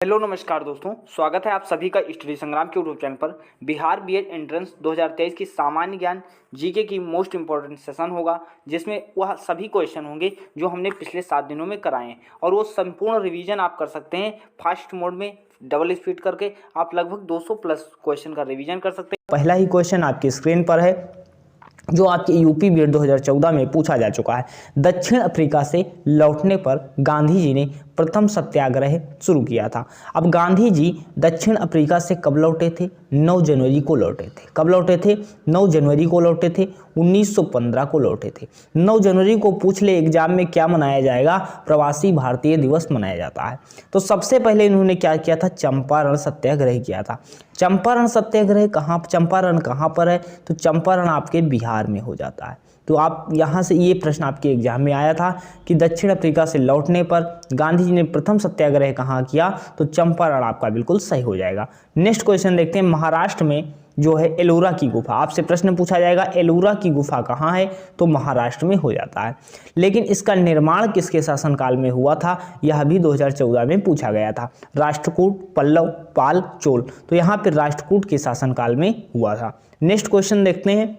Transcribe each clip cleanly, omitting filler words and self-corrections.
Hello नमस्कार दोस्तों, स्वागत है आप सभी का स्टडी संग्राम के यूट्यूब चैनल पर। बिहार बीएड एंट्रेंस 2023 की सामान्य ज्ञान जीके की मोस्ट इंपॉर्टेंट सेशन होगा, जिसमें वह सभी क्वेश्चन होंगे जो हमने पिछले 7 दिनों में कराए हैं और वो संपूर्ण रिवीजन आप कर सकते हैं फास्ट मोड में डबल स्पीड करके। आप लगभग 200 प्लस क्वेश्चन का रिवीजन कर सकते हैं। पहला ही क्वेश्चन आपकी स्क्रीन पर है जो आपके यूपी बीएड 2014 में पूछा जा चुका है। दक्षिण अफ्रीका से लौटने पर गांधी जी ने प्रथम सत्याग्रह शुरू किया था। अब गांधी जी दक्षिण अफ्रीका से कब लौटे थे? 9 जनवरी को लौटे थे। कब लौटे थे? 9 जनवरी को लौटे थे। 1915 को लौटे थे। 9 जनवरी को पूछ ले एग्जाम में क्या मनाया जाएगा? प्रवासी भारतीय दिवस मनाया जाता है। तो सबसे पहले इन्होंने क्या किया था? चंपारण सत्याग्रह किया था। चंपारण सत्याग्रह चंपारण कहाँ पर है? तो चंपारण आपके बिहार में हो जाता है। तो आप यहाँ से ये प्रश्न आपके एग्जाम में आया था कि दक्षिण अफ्रीका से लौटने पर गांधी जी ने प्रथम सत्याग्रह कहाँ किया? तो चंपारण आपका बिल्कुल सही हो जाएगा। नेक्स्ट क्वेश्चन देखते हैं। महाराष्ट्र में जो है एलोरा की गुफा, आपसे प्रश्न पूछा जाएगा एलोरा की गुफा कहाँ है? तो महाराष्ट्र में हो जाता है। लेकिन इसका निर्माण किसके शासनकाल में हुआ था? यह भी 2014 में पूछा गया था। राष्ट्रकूट, पल्लव, पाल, चोल। तो यहाँ पर राष्ट्रकूट के शासनकाल में हुआ था। नेक्स्ट क्वेश्चन देखते हैं।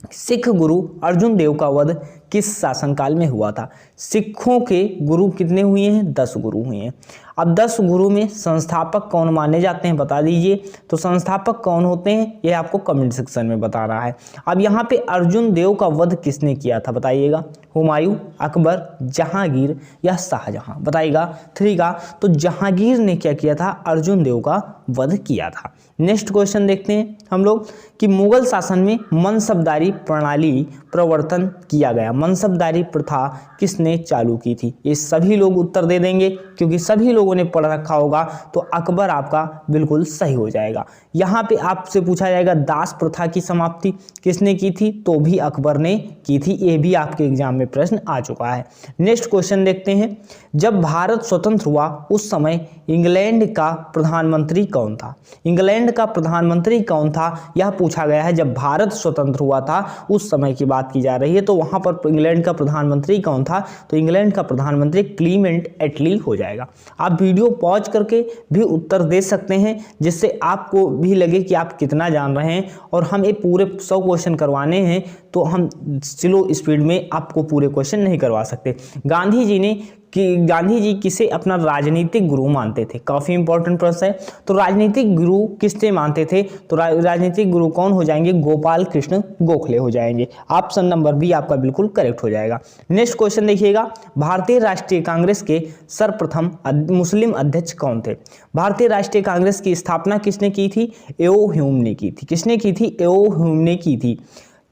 सिख गुरु अर्जुन देव का वध किस शासनकाल में हुआ था? सिखों के गुरु कितने हुए हैं? 10 गुरु हुए हैं। अब 10 गुरु में संस्थापक कौन माने जाते हैं बता दीजिए। तो संस्थापक कौन होते हैं ये आपको कमेंट सेक्शन में बताना है। अब यहाँ पे अर्जुन देव का वध किसने किया था बताइएगा? हुमायूं, अकबर, जहांगीर या शाहजहां? बताइएगा 3 का। तो जहांगीर ने क्या किया था? अर्जुन देव का वध किया था। नेक्स्ट क्वेश्चन देखते हैं हम लोग कि मुगल शासन में मनसबदारी प्रणाली प्रवर्तन किया गया। मनसबदारी प्रथा किसने चालू की थी? ये सभी लोग उत्तर दे देंगे क्योंकि सभी लोगों ने पढ़ रखा होगा। तो अकबर आपका बिल्कुल सही हो जाएगा। यहाँ पे आपसे पूछा जाएगा दास प्रथा की समाप्ति किसने की थी? तो भी अकबर ने की थी। ये भी आपके एग्जाम में प्रश्न आ चुका है। नेक्स्ट क्वेश्चन देखते हैं। जब भारत स्वतंत्र हुआ उस समय इंग्लैंड का प्रधानमंत्री कौन था? इंग्लैंड का प्रधानमंत्री कौन था यह पूछा गया है। जब भारत स्वतंत्र हुआ था उस समय की बात की जा रही है। तो वहां पर इंग्लैंड का प्रधानमंत्री कौन था? तो इंग्लैंड का प्रधानमंत्री क्लीमेंट एटली हो जाएगा। आप वीडियो पॉज करके भी उत्तर दे सकते हैं जिससे आपको भी लगे कि आप कितना जान रहे हैं। और हम ये पूरे 100 क्वेश्चन करवाने हैं तो हम स्लो स्पीड में आपको पूरे क्वेश्चन नहीं करवा सकते। गांधी जी किसे अपना राजनीतिक गुरु मानते थे? काफी इंपॉर्टेंट प्रश्न है। तो राजनीतिक गुरु किससे मानते थे? तो राजनीतिक गुरु कौन हो जाएंगे? गोपाल कृष्ण गोखले हो जाएंगे। ऑप्शन नंबर बी आपका बिल्कुल करेक्ट हो जाएगा। नेक्स्ट क्वेश्चन देखिएगा। भारतीय राष्ट्रीय कांग्रेस के सर्वप्रथम मुस्लिम अध्यक्ष कौन थे? भारतीय राष्ट्रीय कांग्रेस की स्थापना किसने की थी? एओ ह्यूम ने की थी। किसने की थी? एओ ह्यूम ने की थी।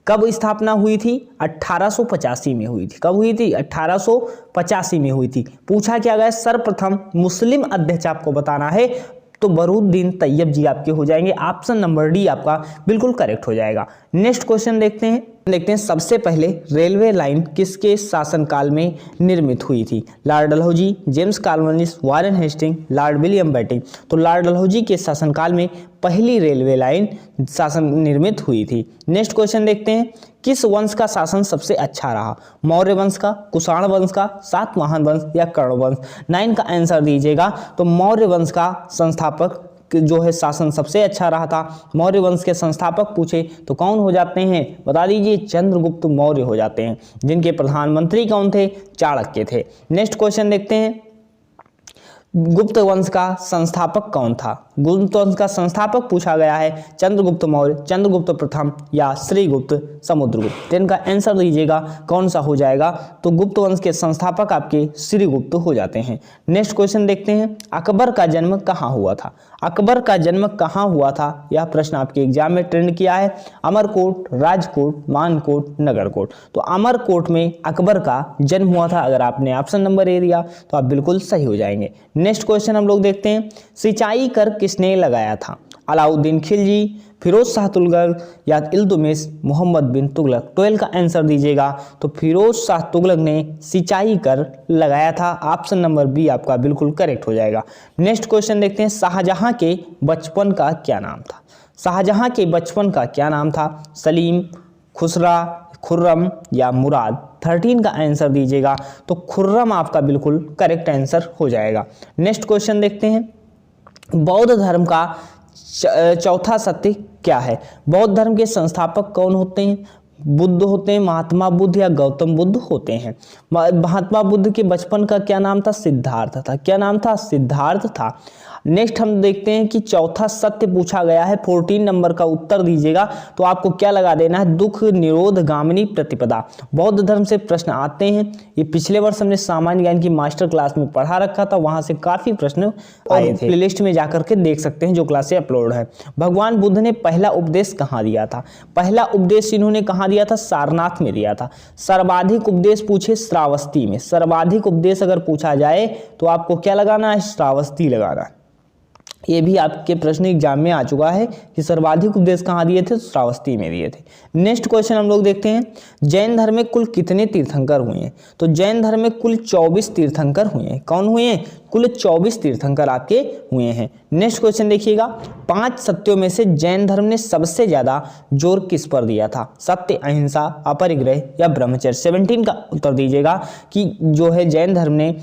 कब स्थापना हुई थी? 1885 में हुई थी। कब हुई थी? 1885 में हुई थी। पूछा क्या गया? सर्वप्रथम मुस्लिम अध्यक्ष आपको बताना है। तो बरूद्दीन तैयब जी आपके हो जाएंगे। ऑप्शन नंबर डी आपका बिल्कुल करेक्ट हो जाएगा। नेक्स्ट क्वेश्चन देखते हैं। सबसे पहले रेलवे लाइन किसके शासनकाल में निर्मित हुई थी? Lord Dalhousie, James Cornwallis, Warren Hasting, Lord William Bentinck. तो लॉर्ड डलहौजी के शासनकाल में पहली रेलवे लाइन शासन निर्मित हुई थी। नेक्स्ट क्वेश्चन देखते हैं। किस वंश का शासन सबसे अच्छा रहा? मौर्य वंश का, कुषाण वंश का, सातवाहन वंश या कर्ण वंश? 9 का आंसर दीजिएगा। तो मौर्य वंश का संस्थापक जो है शासन सबसे अच्छा रहा था। मौर्य वंश के संस्थापक पूछे तो कौन हो जाते हैं बता दीजिए? चंद्रगुप्त मौर्य हो जाते हैं। जिनके प्रधानमंत्री कौन थे? चाणक्य थे। नेक्स्ट क्वेश्चन देखते हैं। गुप्त वंश का संस्थापक कौन था? गुप्त वंश का संस्थापक पूछा गया है। चंद्रगुप्त मौर्य, चंद्रगुप्त प्रथम या श्रीगुप्त, समुद्रगुप्त? 10 का आंसर दीजिएगा कौन सा हो जाएगा? तो गुप्त वंश के संस्थापक आपके श्रीगुप्त हो जाते हैं। नेक्स्ट क्वेश्चन देखते हैं। अकबर का जन्म कहाँ हुआ था? अकबर का जन्म कहाँ हुआ था यह प्रश्न आपके एग्जाम में ट्रेंड किया है। अमरकोट, राजकोट, मानकोट, नगरकोट? तो अमरकोट में अकबर का जन्म हुआ था। अगर आपने ऑप्शन नंबर ए दिया तो आप बिल्कुल सही हो जाएंगे। नेक्स्ट क्वेश्चन हम लोग देखते हैं। सिंचाई कर किसने लगाया था? अलाउद्दीन खिलजी, फिरोज शाह तुगलक या इल्तुतमिश, मोहम्मद बिन तुगलक? 12 का आंसर दीजिएगा। तो फिरोज शाह तुगलक ने सिंचाई कर लगाया था। ऑप्शन नंबर बी आपका बिल्कुल करेक्ट हो जाएगा। नेक्स्ट क्वेश्चन देखते हैं। शाहजहां के बचपन का क्या नाम था? शाहजहां के बचपन का क्या नाम था? सलीम, खुसरा, खुर्रम या मुराद? 13 का आंसर दीजिएगा। तो खुर्रम आपका बिल्कुल करेक्ट आंसर हो जाएगा। नेक्स्ट क्वेश्चन देखते हैं। बौद्ध धर्म का चौथा सत्य क्या है? बौद्ध धर्म के संस्थापक कौन होते हैं? बुद्ध होते हैं, महात्मा बुद्ध या गौतम बुद्ध होते हैं। महात्मा बुद्ध के बचपन का क्या नाम था? सिद्धार्थ था। क्या नाम था? सिद्धार्थ था। नेक्स्ट हम देखते हैं कि चौथा सत्य पूछा गया है, 14 नंबर का उत्तर दीजिएगा। तो आपको क्या लगा देना है? दुख निरोध गामिनी प्रतिपदा। बौद्ध धर्म से प्रश्न आते हैं। ये पिछले वर्ष हमने सामान्य ज्ञान की मास्टर क्लास में पढ़ा रखा था, वहां से काफी प्रश्न आए थे। प्लेलिस्ट में जाकर के देख सकते हैं जो क्लासें अपलोड है। भगवान बुद्ध ने पहला उपदेश कहाँ दिया था? पहला उपदेश इन्होंने कहाँ दिया था? सारनाथ में दिया था। सर्वाधिक उपदेश पूछे श्रावस्ती में। सर्वाधिक उपदेश अगर पूछा जाए तो आपको क्या लगाना है? श्रावस्ती लगाना है। ये भी आपके प्रश्न एग्जाम में आ चुका है कि सर्वाधिक उपदेश कहाँ दिए थे? तो श्रावस्ती में दिए थे। नेक्स्ट क्वेश्चन हम लोग देखते हैं, जैन धर्म में कुल कितने तीर्थंकर हुए हैं? तो जैन धर्म में कुल 24 तीर्थंकर हुए हैं। कौन हुए हैं? कुल 24 तीर्थंकर आपके हुए हैं। नेक्स्ट क्वेश्चन देखिएगा, 5 सत्यों में से जैन धर्म ने सबसे ज्यादा जोर किस पर दिया था? सत्य, अहिंसा, अपरिग्रह या ब्रह्मचर्य? 17 का उत्तर दीजिएगा कि जो है जैन धर्म ने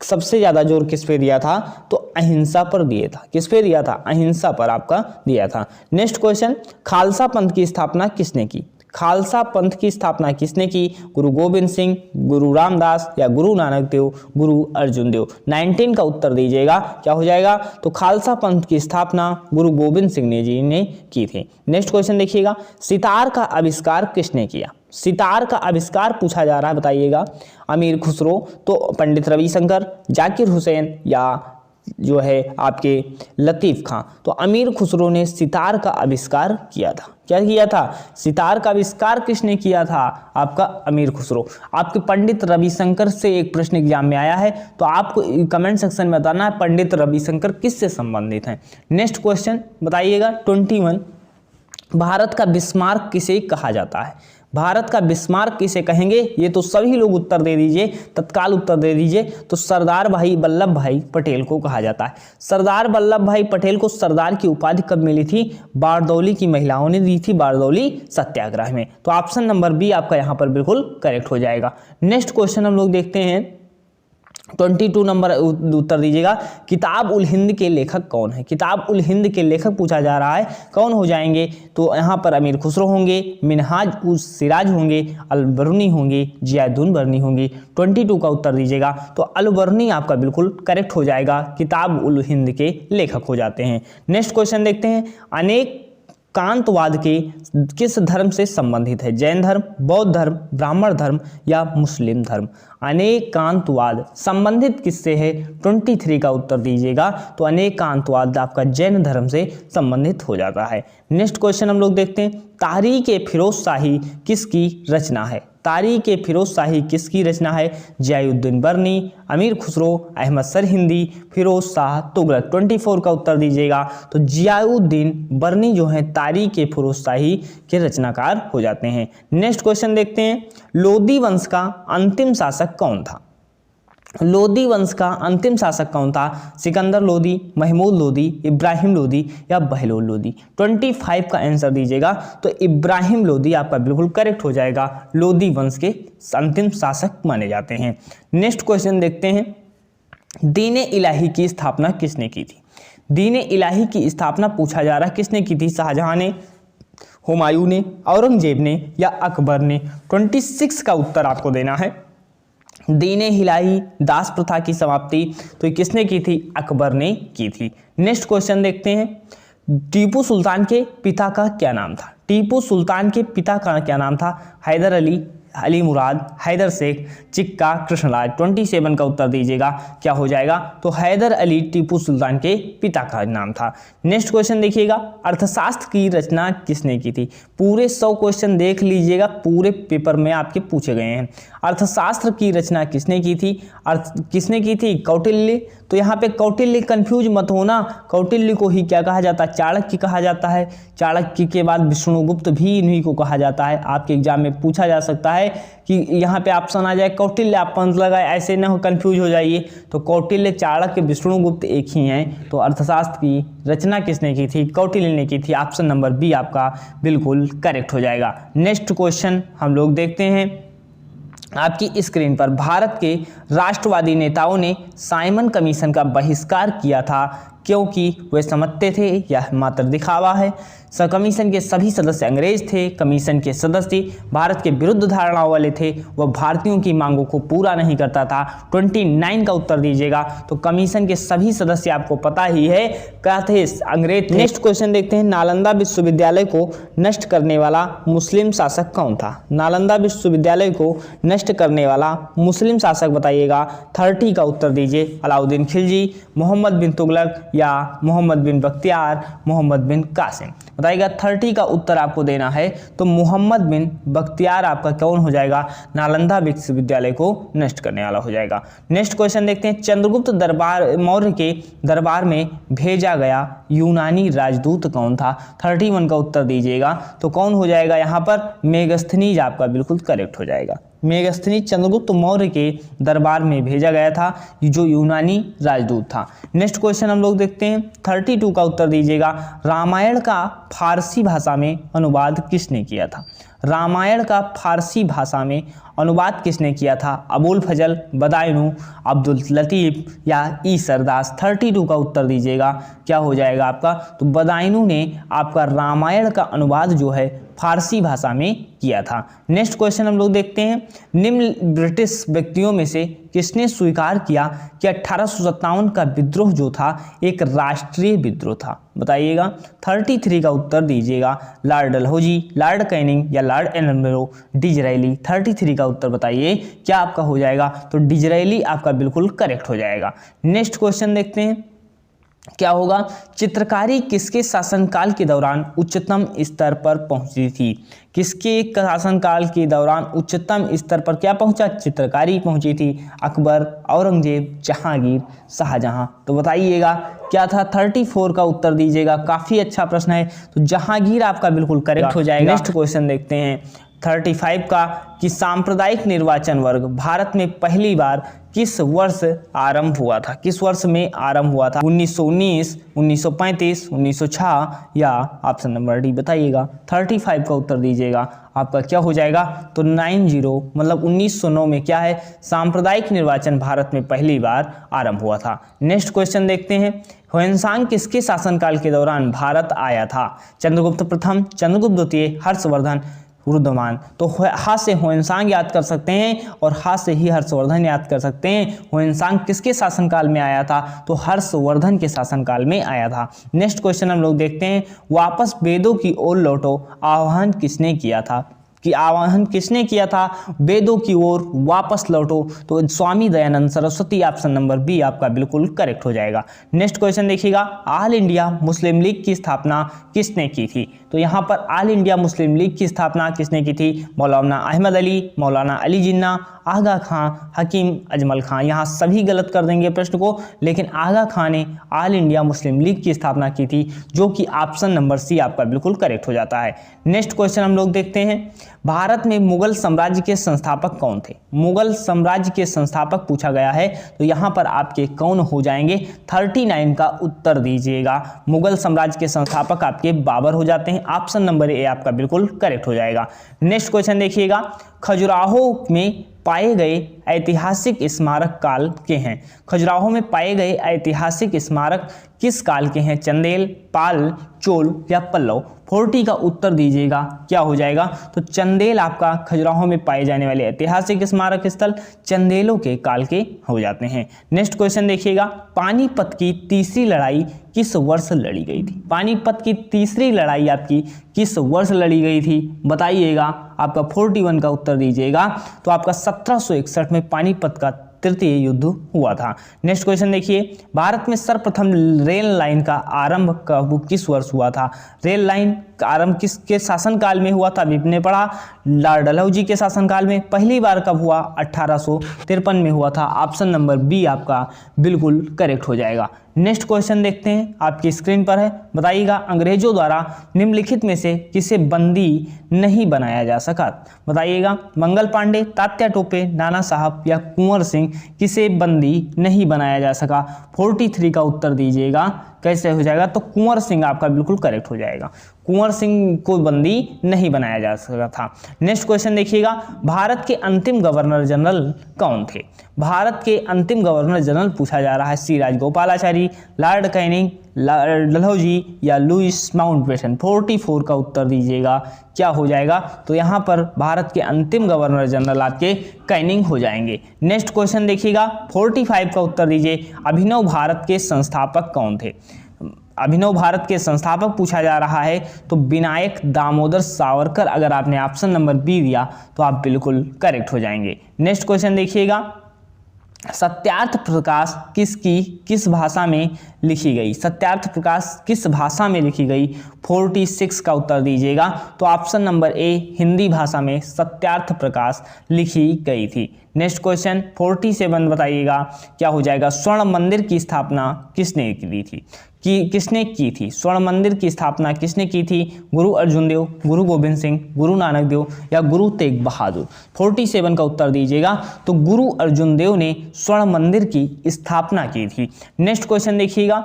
सबसे ज्यादा जोर किस पे दिया था? तो अहिंसा पर दिया था। किस पे दिया था? अहिंसा पर आपका दिया था। नेक्स्ट क्वेश्चन, खालसा पंथ की स्थापना किसने की? खालसा पंथ की स्थापना किसने की? गुरु गोविंद सिंह, गुरु रामदास या गुरु नानक देव, गुरु अर्जुन देव? 19 का उत्तर दीजिएगा। क्या हो जाएगा? तो खालसा पंथ की स्थापना गुरु गोविंद सिंह जी ने की थी। नेक्स्ट क्वेश्चन देखिएगा, सितार का आविष्कार किसने किया? सितार का आविष्कार पूछा जा रहा है, बताइएगा। अमीर खुसरो, तो पंडित रविशंकर, जाकिर हुसैन या जो है आपके लतीफ खां? तो अमीर खुसरो ने सितार का आविष्कार किया था। क्या किया था? सितार का आविष्कार किसने किया था? आपका अमीर खुसरो। आपके पंडित रविशंकर से एक प्रश्न एग्जाम में आया है, तो आपको कमेंट सेक्शन में बताना है पंडित रविशंकर किससे संबंधित हैं। नेक्स्ट क्वेश्चन बताइएगा, 21, भारत का बिस्मार्क किसे कहा जाता है? भारत का बिस्मार्क किसे कहेंगे? ये तो सभी लोग उत्तर दे दीजिए, तत्काल उत्तर दे दीजिए। तो सरदार वल्लभ भाई पटेल को कहा जाता है। सरदार वल्लभ भाई पटेल को सरदार की उपाधि कब मिली थी? बारदौली की महिलाओं ने दी थी, बारदौली सत्याग्रह में। तो ऑप्शन नंबर बी आपका यहाँ पर बिल्कुल करेक्ट हो जाएगा। नेक्स्ट क्वेश्चन हम लोग देखते हैं, 22 नंबर उत्तर दीजिएगा, किताब उल हिंद के लेखक कौन है? किताब उल हिंद के लेखक पूछा जा रहा है, कौन हो जाएंगे? तो यहाँ पर अमीर खुसरो होंगे, मिनहाज उस सिराज होंगे, अलबर्नी होंगे, जियाउद्दीन बर्नी होंगी। 22 का उत्तर दीजिएगा। तो अलबर्नी आपका बिल्कुल करेक्ट हो जाएगा, किताब उल हिंद के लेखक हो जाते हैं। नेक्स्ट क्वेश्चन देखते हैं, अनेक कांतवाद के किस धर्म से संबंधित है? जैन धर्म, बौद्ध धर्म, ब्राह्मण धर्म या मुस्लिम धर्म? अनेकांतवाद संबंधित किससे है? 23 का उत्तर दीजिएगा। तो अनेकांतवाद आपका जैन धर्म से संबंधित हो जाता है। नेक्स्ट क्वेश्चन हम लोग देखते हैं, तारीख-ए-फिरोज शाही किसकी रचना है? तारीख-ए-फिरोज शाही किसकी रचना है? जियाउद्दीन बर्नी, अमीर खुसरो, अहमद सरहिंदी, फिरोज शाह तुगलक? 24 का उत्तर दीजिएगा। तो जियाउद्दीन बर्नी जो है तारीख-ए-फिरोज शाही के रचनाकार हो जाते हैं। नेक्स्ट क्वेश्चन देखते हैं, लोदी वंश का अंतिम शासक कौन था? लोदी वंश का अंतिम शासक कौन था? सिकंदर लोदी, महमूद लोदी, इब्राहिम लोदी या बहलोल लोदी? 25 का आंसर दीजिएगा। तो इब्राहिम लोदी आपका बिल्कुल करेक्ट हो जाएगा, लोदी वंश के अंतिम शासक माने जाते हैं। नेक्स्ट क्वेश्चन देखते हैं, दीन इलाही की स्थापना किसने की थी? दीन इलाही की स्थापना पूछा जा रहा है, किसने की थी? शाहजहां ने, हुमायूं ने, औरंगजेब ने या अकबर ने? 26 का उत्तर आपको देना है। दीन इलाही दास प्रथा की समाप्ति तो किसने की थी? अकबर ने की थी। नेक्स्ट क्वेश्चन देखते हैं, टीपू सुल्तान के पिता का क्या नाम था? टीपू सुल्तान के पिता का क्या नाम था? हैदर अली, अली मुराद, हैदर शेख, चिक्का, कृष्णराज? 27 का उत्तर दीजिएगा। क्या हो जाएगा? तो हैदर अली टीपू सुल्तान के पिता का नाम था। नेक्स्ट क्वेश्चन देखिएगा, अर्थशास्त्र की रचना किसने की थी? पूरे 100 क्वेश्चन देख लीजिएगा, पूरे पेपर में आपके पूछे गए हैं। अर्थशास्त्र की रचना किसने की थी? किसने की थी? कौटिल्य। तो यहाँ पे कौटिल्य कंफ्यूज मत होना, कौटिल्य को ही क्या कहा जाता है? चाणक्य कहा जाता है। चाणक्य के बाद विष्णुगुप्त भी इन्हीं को कहा जाता है। आपके एग्जाम में पूछा जा सकता है कि यहाँ पे ऑप्शन आ जाए कौटिल्य, आप पंथ लगाए, ऐसे ना हो कंफ्यूज हो जाइए। तो कौटिल्य, चाणक्य, विष्णुगुप्त एक ही हैं। तो अर्थशास्त्र की रचना किसने की थी? कौटिल्य ने की थी। ऑप्शन नंबर बी आपका बिल्कुल करेक्ट हो जाएगा। नेक्स्ट क्वेश्चन हम लोग देखते हैं आपकी स्क्रीन पर, भारत के राष्ट्रवादी नेताओं ने साइमन कमीशन का बहिष्कार किया था क्योंकि वे समझते थे यह मात्र दिखावा है। कमीशन के सभी सदस्य अंग्रेज थे। कमीशन के सदस्य भारत के विरुद्ध धारणाओं वाले थे। वह भारतीयों की मांगों को पूरा नहीं करता था। 29 का उत्तर दीजिएगा। तो कमीशन के सभी सदस्य आपको पता ही है क्या थे, अंग्रेज थे। नेक्स्ट क्वेश्चन देखते हैं, नालंदा विश्वविद्यालय को नष्ट करने वाला मुस्लिम शासक कौन था? नालंदा विश्वविद्यालय को नष्ट करने वाला मुस्लिम शासक बताइएगा। 30 का उत्तर दीजिए। अलाउद्दीन खिलजी, मोहम्मद बिन तुगलक या मोहम्मद बिन बख्तियार, मोहम्मद बिन कासिम बताइएगा। 30 का उत्तर आपको देना है। तो मोहम्मद बिन बख्तियार आपका कौन हो जाएगा? नालंदा विश्वविद्यालय को नष्ट करने वाला हो जाएगा। नेक्स्ट क्वेश्चन देखते हैं, चंद्रगुप्त मौर्य के दरबार में भेजा गया यूनानी राजदूत कौन था? 31 का उत्तर दीजिएगा। तो कौन हो जाएगा यहाँ पर? मेगस्थनीज आपका बिल्कुल करेक्ट हो जाएगा। मेगस्थनीज चंद्रगुप्त मौर्य के दरबार में भेजा गया था, जो यूनानी राजदूत था। नेक्स्ट क्वेश्चन हम लोग देखते हैं, 32 का उत्तर दीजिएगा। रामायण का फारसी भाषा में अनुवाद किसने किया था? रामायण का फारसी भाषा में अनुवाद किसने किया था? अबुल फजल, बदायूं, अब्दुल लतीफ या ईसरदास? 32 का उत्तर दीजिएगा। क्या हो जाएगा आपका? तो बदायूं ने आपका रामायण का अनुवाद जो है फारसी भाषा में किया था। नेक्स्ट क्वेश्चन हम लोग देखते हैं, निम्न ब्रिटिश व्यक्तियों में से किसने स्वीकार किया कि 1857 का विद्रोह जो था एक राष्ट्रीय विद्रोह था? बताइएगा। 33 का उत्तर दीजिएगा। लॉर्ड डलहौजी, लॉर्ड कैनिंग या लॉर्ड एडम्बरो, डिजरायली? 33 का उत्तर बताइए क्या आपका हो जाएगा? तो डिजरायली आपका बिल्कुल करेक्ट हो जाएगा। नेक्स्ट क्वेश्चन देखते हैं, क्या होगा? चित्रकारी किसके शासनकाल के दौरान उच्चतम स्तर पर पहुंची थी? किसके शासनकाल के दौरान उच्चतम स्तर पर क्या पहुंचा? चित्रकारी पहुंची थी। अकबर, औरंगजेब, जहांगीर, शाहजहां? तो बताइएगा क्या था? 34 का उत्तर दीजिएगा। काफी अच्छा प्रश्न है। तो जहांगीर आपका बिल्कुल करेक्ट हो जाएगा। नेक्स्ट क्वेश्चन देखते हैं 35 का, कि सांप्रदायिक निर्वाचन वर्ग भारत में पहली बार किस वर्ष आरंभ हुआ था? किस वर्ष में आरंभ हुआ था? 1919, 1935, 1906 या ऑप्शन नंबर डी बताइएगा। 35 का उत्तर दीजिएगा। आपका क्या हो जाएगा? तो 90 मतलब 1909 में क्या है? सांप्रदायिक निर्वाचन भारत में पहली बार आरंभ हुआ था। नेक्स्ट क्वेश्चन देखते हैं, ह्वेनसांग किसके शासनकाल के दौरान भारत आया था? चंद्रगुप्त प्रथम, चंद्रगुप्त द्वितीय, हर्षवर्धन, रुद्रमान? तो हाथ से ह्वेनसांग याद कर सकते हैं और हाथ से ही हर्षवर्धन याद कर सकते हैं। ह्वेनसांग किसके शासनकाल में आया था? तो हर्षवर्धन के शासनकाल में आया था। नेक्स्ट क्वेश्चन हम लोग देखते हैं, वापस वेदों की ओर लौटो आह्वान किसने किया था? कि आह्वान किसने किया था? वेदों की ओर वापस लौटो। तो Swami Dayanand Saraswati, option number B आपका बिल्कुल करेक्ट हो जाएगा। नेक्स्ट क्वेश्चन देखिएगा, ऑल इंडिया मुस्लिम लीग की स्थापना किसने की थी? तो यहाँ पर ऑल इंडिया मुस्लिम लीग की स्थापना किसने की थी? मौलाना अहमद अली, मौलाना अली जिन्ना, आगा खां, हकीम अजमल खां? यहाँ सभी गलत कर देंगे प्रश्न को, लेकिन आगा खां ने ऑल इंडिया मुस्लिम लीग की स्थापना की थी, जो कि ऑप्शन नंबर सी आपका बिल्कुल करेक्ट हो जाता है। नेक्स्ट क्वेश्चन हम लोग देखते हैं, भारत में मुगल साम्राज्य के संस्थापक कौन थे? मुगल साम्राज्य के संस्थापक पूछा गया है, तो यहाँ पर आपके कौन हो जाएंगे? 39 का उत्तर दीजिएगा। मुगल साम्राज्य के संस्थापक आपके बाबर हो जाते हैं। ऑप्शन नंबर ए आपका बिल्कुल करेक्ट हो जाएगा। नेक्स्ट क्वेश्चन देखिएगा, खजुराहो में पाए गए ऐतिहासिक स्मारक काल के हैं? खजुराहो में पाए गए ऐतिहासिक स्मारक किस काल के हैं? चंदेल, पाल, चोल या पल्लव? 40 का उत्तर दीजिएगा। क्या हो जाएगा? तो चंदेल आपका खजुराहो में पाए जाने वाले ऐतिहासिक स्मारक स्थल चंदेलों के काल के हो जाते हैं। नेक्स्ट क्वेश्चन देखिएगा, पानीपत की तीसरी लड़ाई किस वर्ष लड़ी गई थी? पानीपत की तीसरी लड़ाई आपकी किस वर्ष लड़ी गई थी? बताइएगा। आपका 41 का उत्तर दीजिएगा। तो आपका 1761 में पानीपत का तृतीय युद्ध हुआ था। नेक्स्ट क्वेश्चन देखिए, भारत में सर्वप्रथम रेल लाइन का आरंभ कब किस वर्ष हुआ था? रेल लाइन का आरंभ किसके शासनकाल में हुआ था? अभी हमने पढ़ा, लॉर्ड डलहौजी के शासनकाल में। पहली बार कब हुआ? 1853 में हुआ था। ऑप्शन नंबर बी आपका बिल्कुल करेक्ट हो जाएगा। नेक्स्ट क्वेश्चन देखते हैं, आपकी स्क्रीन पर है। बताइएगा, अंग्रेजों द्वारा निम्नलिखित में से किसे बंदी नहीं बनाया जा सका? बताइएगा, मंगल पांडे, तात्या टोपे, नाना साहब या कुंवर सिंह? किसे बंदी नहीं बनाया जा सका? 43 का उत्तर दीजिएगा। कैसे हो जाएगा, तो कुंवर सिंह आपका बिल्कुल करेक्ट हो जाएगा। कुंवर सिंह को बंदी नहीं बनाया जा सकता था। नेक्स्ट क्वेश्चन देखिएगा, भारत के अंतिम गवर्नर जनरल कौन थे? भारत के अंतिम गवर्नर जनरल पूछा जा रहा है, सी राजगोपालाचारी, लॉर्ड कैनिंग, डलहौजी या लुईस माउंटबेटन। 44 का उत्तर दीजिएगा, क्या हो जाएगा, तो यहाँ पर भारत के अंतिम गवर्नर जनरल आपके कैनिंग हो जाएंगे। नेक्स्ट क्वेश्चन देखिएगा, 45 का उत्तर दीजिए, अभिनव भारत के संस्थापक कौन थे? अभिनव भारत के संस्थापक पूछा जा रहा है, तो विनायक दामोदर सावरकर। अगर आपने ऑप्शन नंबर बी दिया तो आप बिल्कुल करेक्ट हो जाएंगे। नेक्स्ट क्वेश्चन देखिएगा, सत्यार्थ प्रकाश किस भाषा में लिखी गई? सत्यार्थ प्रकाश किस भाषा में लिखी गई? 46 का उत्तर दीजिएगा, तो ऑप्शन नंबर ए हिंदी भाषा में सत्यार्थ प्रकाश लिखी गई थी। नेक्स्ट क्वेश्चन 47 बताइएगा, क्या हो जाएगा, स्वर्ण मंदिर की स्थापना किसने की थी? किसने की थी? स्वर्ण मंदिर की स्थापना किसने की थी? गुरु अर्जुन देव, गुरु गोविंद सिंह, गुरु नानक देव या गुरु तेग बहादुर? 47 का उत्तर दीजिएगा, तो गुरु अर्जुन देव ने स्वर्ण मंदिर की स्थापना की थी। नेक्स्ट क्वेश्चन देखिएगा,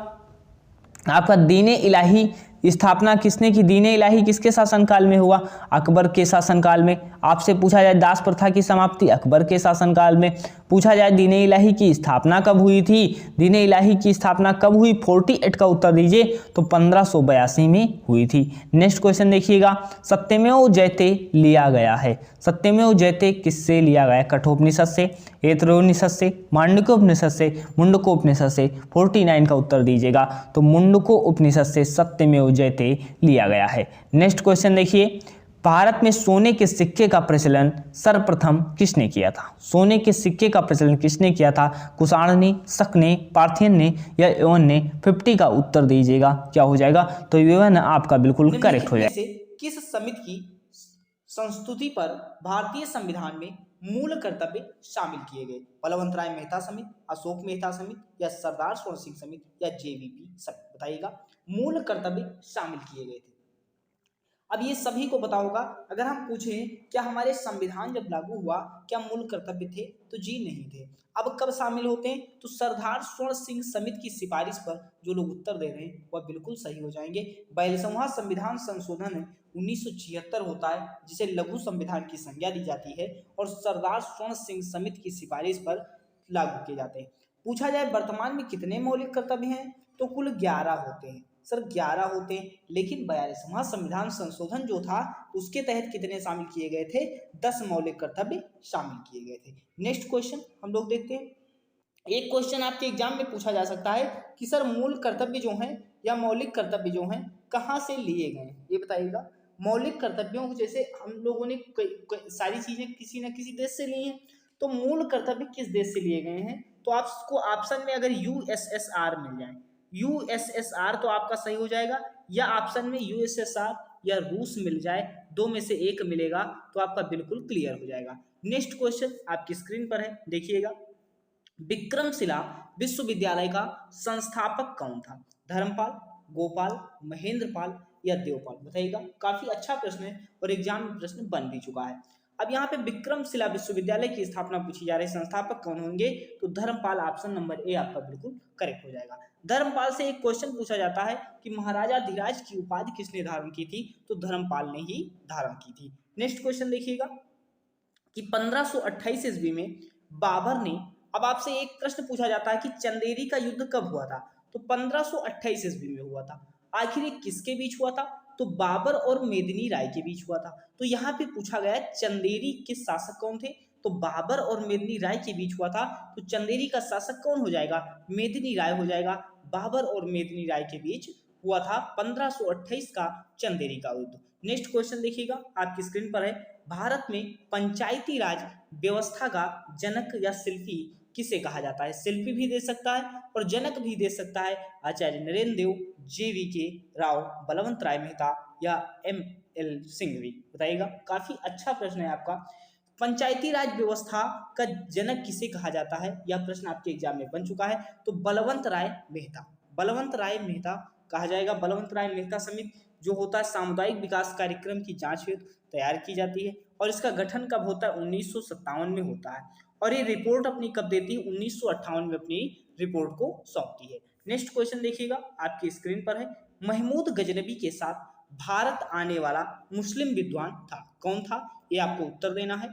आपका दीने इलाही स्थापना किसने की? दीने इलाही किसके शासनकाल में हुआ? अकबर के शासनकाल में। आपसे पूछा जाए दास प्रथा की समाप्ति अकबर के शासनकाल में। पूछा जाए दीने इलाही की स्थापना कब हुई थी? दीने इलाही की स्थापना कब हुई? 48 का उत्तर दीजिए, तो 1582 में हुई थी। नेक्स्ट क्वेश्चन देखिएगा, सत्यमेव जयते लिया गया है। सत्यमेव जयते किससे लिया गया? कठोपनिषद से, ऐतरेयोपनिषद से, मांडुक्योपनिषद से, मुंडकोपनिषद से? 49 का उत्तर दीजिएगा, तो मुंडको उपनिषद से सत्यमेव जयते लिया गया है। नेक्स्ट क्वेश्चन देखिए, भारत में सोने के सिक्के का प्रचलन सर्वप्रथम किसने किया था? सोने के सिक्के का प्रचलन किसने किया था? कुषाण ने, शक ने, पार्थियन ने या यवन ने? 50 का उत्तर दीजिएगा, क्या हो जाएगा, तो यवन आपका बिल्कुल करेक्ट हो जाएगा। किस समिति की संस्तुति पर भारतीय संविधान में मूल कर्तव्य शामिल किए गए? बलवंत राय मेहता समिति, अशोक मेहता समिति या सरदार स्वर्ण सिंह समिति या जेवीपी समिति? बताइएगा, मूल कर्तव्य शामिल किए गए थे। अब ये सभी को पता होगा। अगर हम पूछें क्या हमारे संविधान जब लागू हुआ क्या मूल कर्तव्य थे, तो जी नहीं थे। अब कब शामिल होते हैं, तो सरदार स्वर्ण सिंह समिति की सिफारिश पर जो लोग उत्तर दे रहे हैं वह बिल्कुल सही हो जाएंगे। 42वां संविधान संशोधन 1976 होता है, जिसे लघु संविधान की संज्ञा दी जाती है और सरदार स्वर्ण सिंह समिति की सिफारिश पर लागू किए जाते हैं। पूछा जाए वर्तमान में कितने मौलिक कर्तव्य हैं, तो कुल 11 होते हैं। सर 11 होते हैं, लेकिन 42वां संविधान संशोधन जो था उसके तहत कितने शामिल किए गए थे? 10 मौलिक कर्तव्य शामिल किए गए थे। नेक्स्ट क्वेश्चन हम लोग देखते हैं। एक क्वेश्चन आपके एग्जाम में पूछा जा सकता है कि सर मूल कर्तव्य जो हैं या मौलिक कर्तव्य जो हैं कहाँ से लिए गए हैं, ये बताइएगा। मौलिक कर्तव्यों को जैसे हम लोगों ने सारी चीजें किसी न किसी देश से ली हैं, तो मूल कर्तव्य किस देश से लिए गए हैं? तो आपको ऑप्शन में अगर यूएसएसआर मिल जाए, यूएसएसआर तो आपका सही हो जाएगा, या ऑप्शन में यूएसएसआर या रूस मिल जाए, दो में से एक मिलेगा तो आपका बिल्कुल क्लियर हो जाएगा। नेक्स्ट क्वेश्चन आपकी स्क्रीन पर है, देखिएगा। विक्रमशिला विश्वविद्यालय का संस्थापक कौन था? धर्मपाल, गोपाल, महेंद्रपाल या देवपाल? बताइएगा। काफी अच्छा प्रश्न है और एग्जाम में प्रश्न बन भी चुका है। अब यहाँ पे विक्रमशिला विश्वविद्यालय की स्थापना पूछी जा रही है, संस्थापक कौन होंगे? तो धर्मपाल, ऑप्शन नंबर ए आपका बिल्कुल करेक्ट हो जाएगा। धर्मपाल से एक क्वेश्चन पूछा जाता है कि महाराजा धीराज की उपाधि किसने धारण की थी? तो धर्मपाल ने ही धारण की थी। नेक्स्ट क्वेश्चन देखिएगा कि 1528 ईस्वी में बाबर ने, अब आपसे एक प्रश्न पूछा जाता है कि चंदेरी का युद्ध कब हुआ था? तो 1528 ईस्वी में हुआ था। आखिर ये किसके बीच हुआ था? तो बाबर और मेदिनी राय के बीच हुआ था। तो यहाँ पे पूछा गया चंदेरी के शासक कौन थे? तो बाबर और मेदिनी राय के बीच हुआ था। तो चंदेरी का शासक कौन हो जाएगा? मेदिनी राय हो जाएगा। बाबर और मेदिनी राय के बीच हुआ था 1528 का चंदेरी का युद्ध। नेक्स्ट क्वेश्चन देखिएगा, आपकी स्क्रीन पर है। भारत में पंचायती राज व्यवस्था का जनक या शिल्पी किसे कहा जाता है? शिल्पी भी दे सकता है और जनक भी दे सकता है। आचार्य नरेंद्र देव, JVK राव, बलवंत राय मेहता या ML सिंघवी? बताइएगा। काफी अच्छा प्रश्न है आपका। पंचायती राज व्यवस्था का जनक किसे कहा जाता है? यह प्रश्न आपके एग्जाम में बन चुका है। तो बलवंत राय मेहता, बलवंत राय मेहता कहा जाएगा। बलवंत राय मेहता समिति जो होता है सामुदायिक विकास कार्यक्रम की जांच हेतु तैयार की जाती है और इसका गठन कब होता है? 1957 में होता है और ये रिपोर्ट अपनी कब देती है? 1958 में अपनी रिपोर्ट को सौंपती है। नेक्स्ट क्वेश्चन देखिएगा, आपकी स्क्रीन पर है, महमूद गजनबी के साथ भारत आने वाला मुस्लिम विद्वान था, कौन था? ये आपको उत्तर देना है।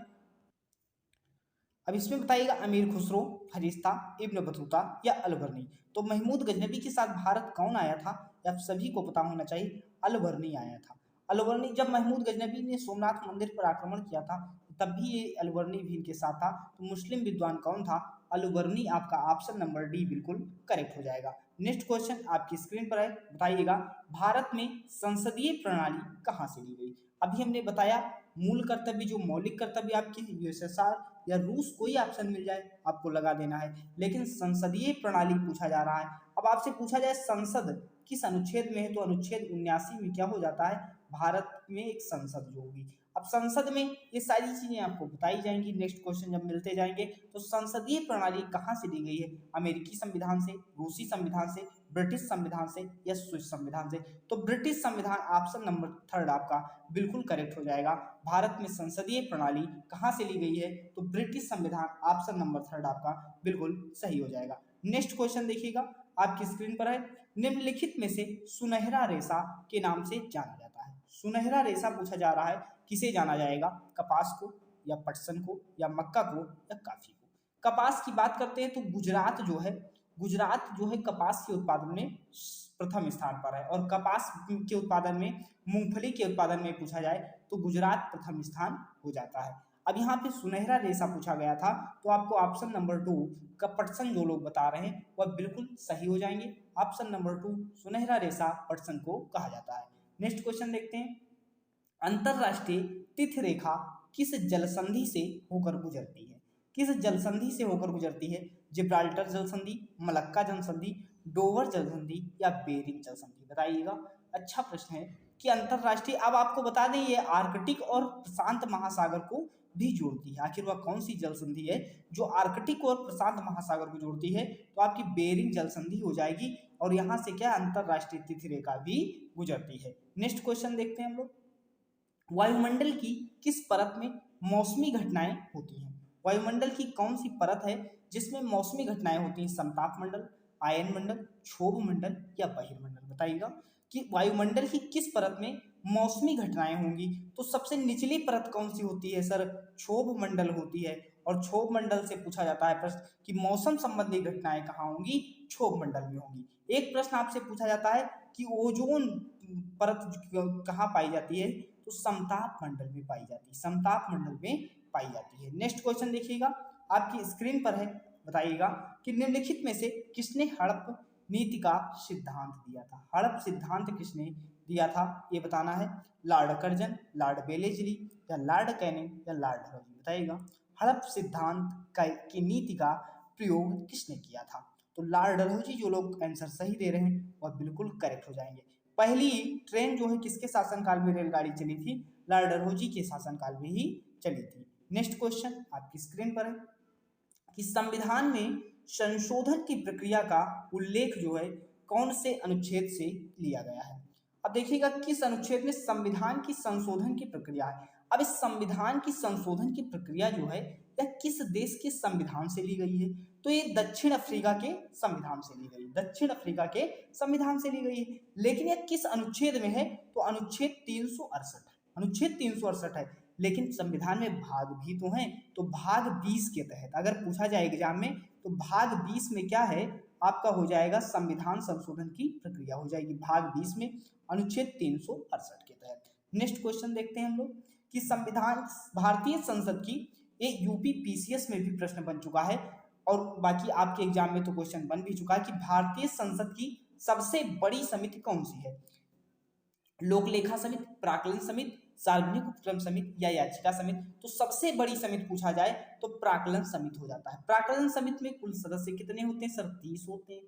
अब इसमें बताइएगा अमीर खुसरो, फरिश्ता, इब्न बतूता या अलबरनी। तो महमूद गजनबी के साथ भारत कौन आया था? आप सभी को पता होना चाहिए, अलबरनी आया था। अलबरनी, जब महमूद गजनबी ने सोमनाथ मंदिर पर आक्रमण किया था तब भी ये अलबरनी भी इनके साथ था। तो मुस्लिम विद्वान कौन था? अलबरनी। आपका ऑप्शन नंबर डी बिल्कुल करेक्ट हो जाएगा। नेक्स्ट क्वेश्चन आपकी स्क्रीन पर है, बताइएगा भारत में संसदीय प्रणाली कहाँ से ली गई? अभी हमने बताया मूल कर्तव्य, जो मौलिक कर्तव्य आपकी यूएसएसआर या रूस, कोई ऑप्शन मिल जाए आपको लगा देना है, लेकिन संसदीय प्रणाली पूछा जा रहा है। अब आपसे पूछा जाए संसद किस अनुच्छेद में है, तो अनुच्छेद 79 में क्या हो जाता है? भारत में एक संसद जो होगी। अब संसद में ये सारी चीजें आपको बताई जाएंगी, नेक्स्ट क्वेश्चन जब मिलते जाएंगे। तो संसदीय प्रणाली कहाँ से ली गई है? अमेरिकी संविधान से, रूसी संविधान से, ब्रिटिश संविधान से या स्विस संविधान से? तो ब्रिटिश संविधान, ऑप्शन नंबर थर्ड आपका बिल्कुल करेक्ट हो जाएगा। भारत में संसदीय प्रणाली कहाँ से ली गई है? तो ब्रिटिश संविधान, ऑप्शन नंबर थर्ड आपका बिल्कुल सही हो जाएगा। नेक्स्ट क्वेश्चन देखिएगा, आपकी स्क्रीन पर है, निम्नलिखित में से सुनहरा रेशा के नाम से जाना जाता है। सुनहरा रेशा पूछा जा रहा है, किसे जाना जाएगा? कपास को या पटसन को या मक्का को या कॉफी को? कपास की बात करते हैं तो गुजरात जो है कपास के उत्पादन में प्रथम स्थान पर है, और कपास के उत्पादन में, मूंगफली के उत्पादन में पूछा जाए तो गुजरात प्रथम स्थान हो जाता है। अब यहाँ पे सुनहरा रेशा पूछा गया था, तो आपको ऑप्शन नंबर 2 का पटसन जो लोग बता रहे हैं वह बिल्कुल सही हो जाएंगे। ऑप्शन नंबर 2 सुनहरा रेशा पटसन को कहा जाता है। नेक्स्ट क्वेश्चन देखते हैं, अंतरराष्ट्रीय तिथि रेखा किस जलसंधि से होकर गुजरती है? किस जलसंधि से होकर गुजरती है? जिब्राल्टर जलसंधि, मलक्का जलसंधि, डोवर जलसंधि या बेरिंग जलसंधि? बताइएगा। अच्छा प्रश्न है कि अंतरराष्ट्रीय, अब आपको बता दें ये आर्कटिक और प्रशांत महासागर को भी जोड़ती है। आखिर वह कौन सी जलसंधि है जो आर्कटिक और प्रशांत महासागर को जोड़ती है? तो आपकी बेरिंग जलसंधि हो जाएगी, और यहां से क्या अंतरराष्ट्रीय तिथि रेखा भी गुजरती है। नेक्स्ट क्वेश्चन देखते हैं हम लोग, वायुमंडल की किस परत में मौसमी घटनाएं होती हैं? वायुमंडल की कौन सी परत है जिसमें मौसमी घटनाएं होती हैं? समताप मंडल, आयन मंडल, क्षोभ मंडल या बहिर्मंडल? बताइएगा कि वायुमंडल की किस परत में मौसमी घटनाएं होंगी? तो सबसे निचली परत कौन सी होती है सर? क्षोभ मंडल होती है, और क्षोभ मंडल से पूछा जाता है प्रश्न कि मौसम संबंधी घटनाएं कहाँ होंगी? क्षोभ मंडल में होंगी। एक प्रश्न आपसे पूछा जाता है कि ओजोन परत कहाँ पाई जाती है? तो समताप मंडल में पाई जाती है, समताप मंडल में पाई जाती है। नेक्स्ट क्वेश्चन देखिएगा, आपकी स्क्रीन पर है, बताइएगा कि निम्नलिखित में से किसने हड़प नीति का सिद्धांत दिया था? हड़प सिद्धांत किसने दिया था ये बताना है। लॉर्ड कर्जन, लॉर्ड बेलेजली या लॉर्ड कैनिंग या लॉर्ड डलहौजी? बताइएगा हड़प सिद्धांत की नीति का प्रयोग किसने किया था? तो लॉर्ड डलहौजी। जो लोग आंसर सही दे रहे हैं वह बिल्कुल करेक्ट हो जाएंगे। पहली ट्रेन जो है किसके शासनकाल में रेलगाड़ी चली थी? लॉर्ड डलहौजी के शासनकाल में ही चली थी। नेक्स्ट क्वेश्चन आपकी स्क्रीन पर है कि संविधान में संशोधन की प्रक्रिया का उल्लेख जो है कौन से अनुच्छेद से लिया गया है? अब देखिएगा किस अनुच्छेद में संविधान की संशोधन की प्रक्रिया है। अब इस संविधान की संशोधन की प्रक्रिया जो है यह किस देश के संविधान से ली गई है? तो ये दक्षिण अफ्रीका के संविधान से ली गई, दक्षिण अफ्रीका के संविधान से ली गई है। लेकिन यह किस अनुच्छेद में है? तो अनुच्छेद 368, अनुच्छेद 368 है। लेकिन संविधान में भाग भी तो हैं, तो भाग 20 के तहत अगर पूछा जाए एग्जाम में तो भाग 20 में क्या है आपका हो जाएगा, संविधान संशोधन की प्रक्रिया हो जाएगी भाग 20 में अनुच्छेद 368 के तहत। नेक्स्ट क्वेश्चन देखते हैं हम लोग कि संविधान, भारतीय संसद की, ये यूपी पीसीएस में भी प्रश्न बन चुका है और बाकी आपके एग्जाम में तो क्वेश्चन बन भी चुका है कि भारतीय संसद की सबसे बड़ी समिति कौन सी है? लोक लेखा समिति, प्राक्कलन समिति, सार्वजनिक उपक्रम समिति या याचिका समिति? तो सबसे बड़ी समिति पूछा जाए तो प्राक्कलन समिति हो जाता है। प्राक्कलन समिति में कुल सदस्य कितने होते हैं सर? 30 होते हैं।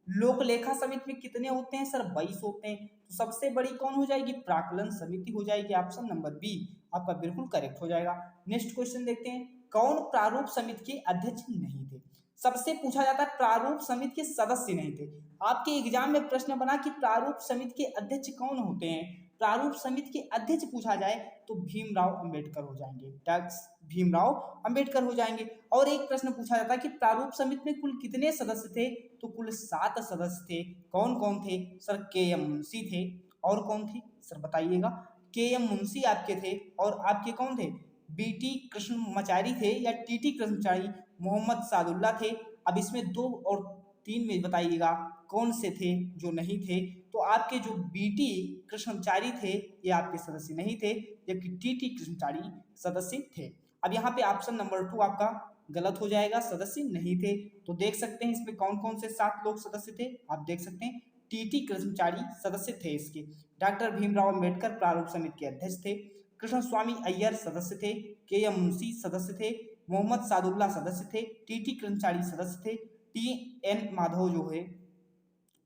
लोक लेखा समिति में कितने होते हैं सर? 22 होते हैं। तो सबसे बड़ी कौन हो जाएगी? प्राक्कलन समिति हो जाएगी। ऑप्शन नंबर बी आपका बिल्कुल करेक्ट हो जाएगा। नेक्स्ट क्वेश्चन देखते हैं, कौन प्रारूप समिति के अध्यक्ष नहीं थे? सबसे पूछा जाता है प्रारूप समिति के सदस्य नहीं थे। आपके एग्जाम में प्रश्न बना कि प्रारूप समिति के अध्यक्ष कौन होते हैं? प्रारूप समिति के अध्यक्ष पूछा जाए तो भीमराव अंबेडकर हो जाएंगे, डॉक्टर भीमराव अंबेडकर हो जाएंगे। और एक प्रश्न पूछा जाता है कि प्रारूप समिति में कुल कितने सदस्य थे, तो कुल 7 सदस्य थे। कौन कौन थे सर? के.एम. मुंशी थे। और कौन थे सर बताइएगा? के.एम. मुंशी आपके थे, और आपके कौन थे? बी.टी. कृष्णमाचारी थे या टी.टी. कृष्णमाचारी, मोहम्मद सादुल्ला थे। अब इसमें 2 और 3 में बताइएगा कौन से थे जो नहीं थे। तो आपके जो बी.टी. कृष्णमाचारी थे ये आपके सदस्य नहीं थे, जबकि टी.टी. कृष्णमाचारी सदस्य थे। अब यहाँ पे ऑप्शन नंबर 2 आपका गलत हो जाएगा, सदस्य नहीं थे। तो देख सकते हैं इसमें कौन कौन से 7 लोग सदस्य थे, आप देख सकते हैं। टी.टी. कृष्णमाचारी सदस्य थे इसके। डॉक्टर भीमराव अंबेडकर प्रारूप समिति के अध्यक्ष थे। कृष्ण स्वामी अय्यर सदस्य थे। के.एम. मुंशी सदस्य थे। मोहम्मद सादुल्ला सदस्य थे। टी.टी. कृष्णमाचारी सदस्य थे। टी.एन. माधव जो है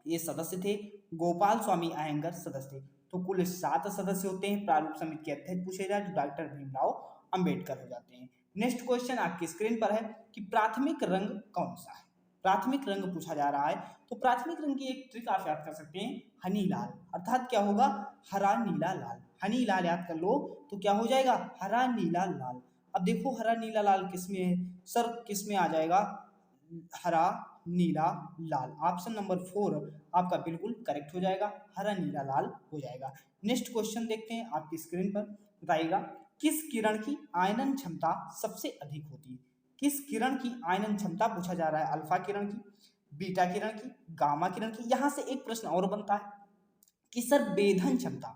ये सदस्य थे। गोपाल स्वामी अयंगर सदस्य थे। तो कुल 7 सदस्य होते हैं। प्रारूप समिति के अध्यक्ष पूछे जाए जो डॉक्टर भीमराव अंबेडकर हो जाते हैं। नेक्स्ट क्वेश्चन आपकी स्क्रीन पर है कि प्राथमिक रंग कौन सा है? प्राथमिक रंग पूछा जा रहा है। तो प्राथमिक रंग की एक ट्रिक आप याद कर सकते हैं, हनी लाल, अर्थात क्या होगा? हरा नीला लाल। हनी लाल याद कर लो तो क्या हो जाएगा? हरा नीला लाल। अब देखो हरा नीला लाल किसमें है सर? किसमें आ जाएगा? हरा नीला लाल। ऑप्शन नंबर 4 आपका बिल्कुल करेक्ट हो जाएगा, हरा नीला लाल हो जाएगा। नेक्स्ट क्वेश्चन देखते हैं आपकी स्क्रीन पर। बताइएगा किस किरण की आयनन क्षमता सबसे अधिक होती है? किस किरण की आयनन क्षमता पूछा जा रहा है? अल्फा किरण की, बीटा किरण की, गामा किरण की। यहां से एक प्रश्न और बनता है कि सर वेधन क्षमता,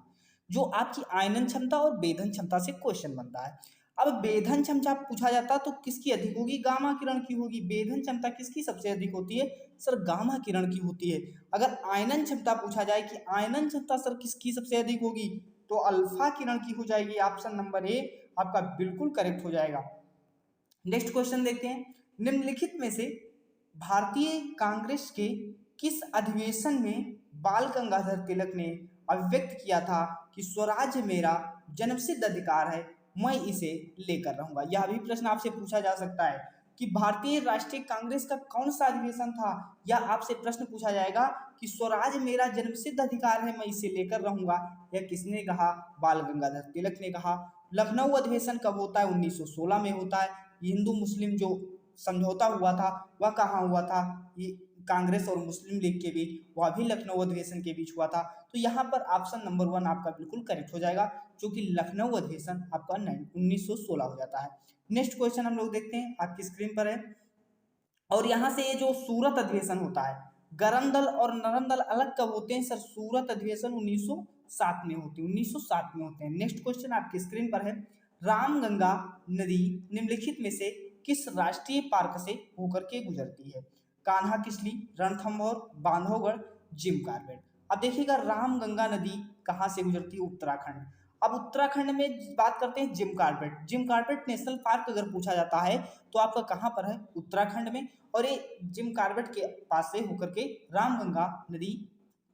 जो आपकी आयनन क्षमता और वेधन क्षमता से क्वेश्चन बनता है। अब वेधन क्षमता पूछा जाता तो किसकी अधिक होगी? गामा किरण की होगी। वेधन क्षमता किसकी सबसे अधिक होती है? सर गामा किरण की होती है। अगर आयनन क्षमता पूछा जाए कि आयनन क्षमता सर किसकी सबसे अधिक होगी, तो अल्फा किरण की हो जाएगी। ऑप्शन नंबर ए आपका बिल्कुल करेक्ट हो जाएगा। नेक्स्ट क्वेश्चन देखते हैं। निम्नलिखित में से भारतीय कांग्रेस के किस अधिवेशन में बाल गंगाधर तिलक ने अभिव्यक्त किया था कि स्वराज्य मेरा जन्मसिद्ध अधिकार है, मैं इसे लेकर रहूंगा? यह भी प्रश्न आपसे पूछा जा सकता है कि भारतीय राष्ट्रीय कांग्रेस का कौन सा अधिवेशन था, या आपसे प्रश्न पूछा जाएगा कि स्वराज मेरा जन्मसिद्ध अधिकार है, मैं इसे लेकर रहूंगा। यह किसने कहा? बाल गंगाधर तिलक ने कहा। लखनऊ अधिवेशन कब होता है? 1916 में होता है। हिंदू मुस्लिम जो समझौता हुआ था वह कहाँ हुआ था? ये कांग्रेस और मुस्लिम लीग के बीच, वह भी लखनऊ अधिवेशन के बीच हुआ था। तो यहाँ पर ऑप्शन नंबर 1 आपका बिल्कुल करेक्ट हो जाएगा, जो कि लखनऊ अधिवेशन आपका 1916 हो जाता है। नेक्स्ट क्वेश्चन हम लोग देखते हैं, आपकी स्क्रीन पर है। और यहाँ से ये जो सूरत अधिवेशन होता है, गरम दल और नरम दल अलग कब होते हैं? सर सूरत अधिवेशन 1907 में होते हैं, 1907 में होते हैं। नेक्स्ट क्वेश्चन आपकी स्क्रीन पर है। रामगंगा नदी निम्नलिखित में से किस राष्ट्रीय पार्क से होकर के गुजरती है? Kanha Kisli, Ranthambore, Bandhavgarh, Jim Corbett. अब देखिएगा रामगंगा नदी कहाँ से गुजरती है? उत्तराखंड। अब उत्तराखंड में बात करते हैं Jim Corbett. Jim Corbett national park अगर पूछा जाता है तो आपका कहाँ पर है? उत्तराखंड में। और ये जिम कार्बेट के पास से होकर के रामगंगा नदी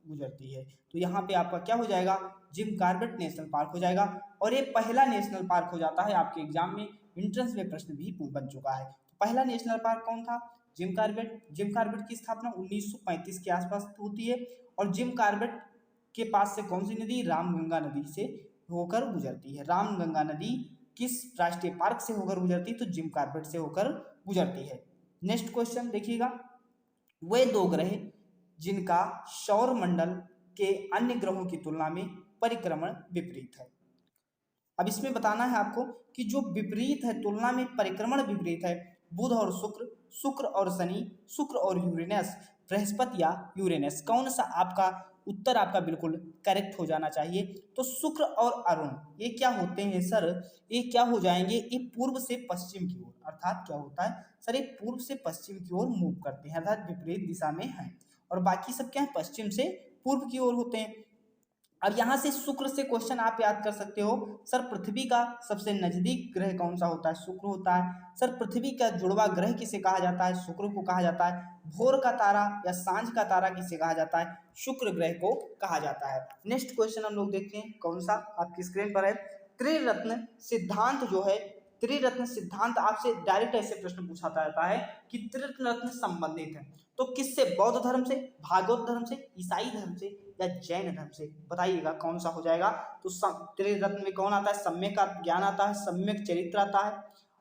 गुजरती है। तो यहाँ पे आपका क्या हो जाएगा? जिम कार्बेट नेशनल पार्क हो जाएगा। और ये पहला नेशनल पार्क हो जाता है आपके एग्जाम में, एंट्रेंस में प्रश्न भी बन चुका है। तो पहला नेशनल पार्क कौन था? Gym Corbett. जिम कार्बेट की स्थापना 1935 के आसपास होती है। और जिम कार्बेट के पास से कौन सी नदी? रामगंगा नदी से होकर गुजरती है। रामगंगा नदी किस राष्ट्रीय पार्क से होकर गुजरती है? तो जिम कार्बेट से होकर गुजरती है। नेक्स्ट क्वेश्चन देखिएगा। वे 2 ग्रह जिनका सौर मंडल के अन्य ग्रहों की तुलना में परिक्रमण विपरीत है। अब इसमें बताना है आपको कि जो विपरीत है, तुलना में परिक्रमण विपरीत है, बुध और शुक्र, शुक्र और शनि, शुक्र और यूरेनस, बृहस्पति या यूरेनस। कौन सा आपका उत्तर आपका बिल्कुल करेक्ट हो जाना चाहिए? तो शुक्र और अरुण ये क्या होते हैं सर? ये क्या हो जाएंगे? ये पूर्व से पश्चिम की ओर, अर्थात क्या होता है सर? ये पूर्व से पश्चिम की ओर मूव करते हैं, अर्थात विपरीत दिशा में हैं। और बाकी सब क्या है? पश्चिम से पूर्व की ओर होते हैं। अब यहां से शुक्र से क्वेश्चन आप याद कर सकते हो, सर पृथ्वी का सबसे नजदीक ग्रह कौन सा होता है? शुक्र होता है। सर पृथ्वी का जुड़वा ग्रह किसे कहा जाता है? शुक्र को कहा जाता है। भोर का तारा या सांझ का तारा किसे कहा जाता है? शुक्र ग्रह को कहा जाता है। नेक्स्ट क्वेश्चन हम लोग देखते हैं, कौन सा आपकी स्क्रीन पर है। त्रिरत्न सिद्धांत जो है, त्रिरत्न सिद्धांत आपसे डायरेक्ट ऐसे प्रश्न पूछा जाता है कि त्रिरत्न संबंधित है तो किससे? बौद्ध धर्म से, भागवत धर्म से, ईसाई धर्म से या जैन धर्म से? बताइएगा कौन सा हो जाएगा? तो त्रिरत्न में कौन आता है? सम्यक ज्ञान आता है, सम्यक चरित्र आता है,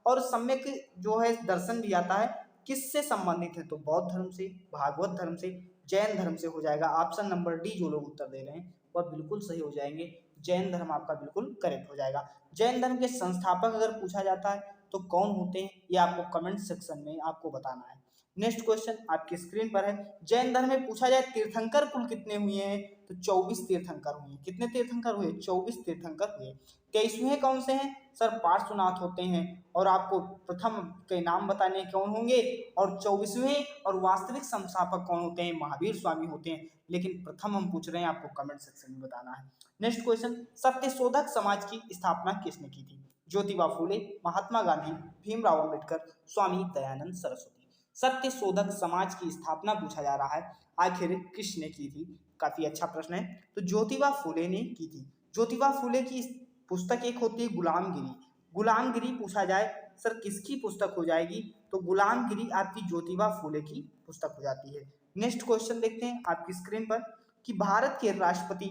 और सम्यक जो है दर्शन भी आता है, किससे संबंधित है? तो बौद्ध धर्म से, भागवत धर्म से, जैन धर्म से हो जाएगा। ऑप्शन नंबर डी जो लोग उत्तर दे रहे हैं वह बिल्कुल सही हो जाएंगे। जैन धर्म आपका बिल्कुल करेक्ट हो जाएगा। जैन धर्म के संस्थापक अगर पूछा जाता है तो कौन होते हैं, ये आपको कमेंट सेक्शन में आपको बताना है। नेक्स्ट क्वेश्चन आपकी स्क्रीन पर है। जैन धर्म में पूछा जाए तीर्थंकर कुल कितने हुए हैं? तो 24 तीर्थंकर हुए। कितने तीर्थंकर हुए? 24 तीर्थंकर हुए। 23वें कौन से हैं? सर पार्श्वनाथ होते हैं। और आपको प्रथम के नाम बताने कौन होंगे, और 24वें और वास्तविक संस्थापक कौन होते हैं? महावीर स्वामी होते हैं। लेकिन प्रथम हम पूछ रहे हैं, आपको कमेंट सेक्शन में बताना है। नेक्स्ट क्वेश्चन, सत्यशोधक समाज की स्थापना किसने की थी? ज्योतिबा फूले, महात्मा गांधी, भीमराव अम्बेडकर, स्वामी दयानंद सरस्वती। सत्यशोधक समाज की स्थापना पूछा जा रहा है, आखिर किसने की थी? काफी अच्छा प्रश्न है। तो ज्योतिबा फूले ने की थी। ज्योतिबा फूले की पुस्तक एक होती है गुलामगिरी। गुलामगिरी पूछा जाए सर किसकी पुस्तक हो जाएगी? तो गुलामगिरी आपकी ज्योतिबा फूले की पुस्तक हो जाती है। नेक्स्ट क्वेश्चन देखते हैं आपकी स्क्रीन पर कि भारत के राष्ट्रपति,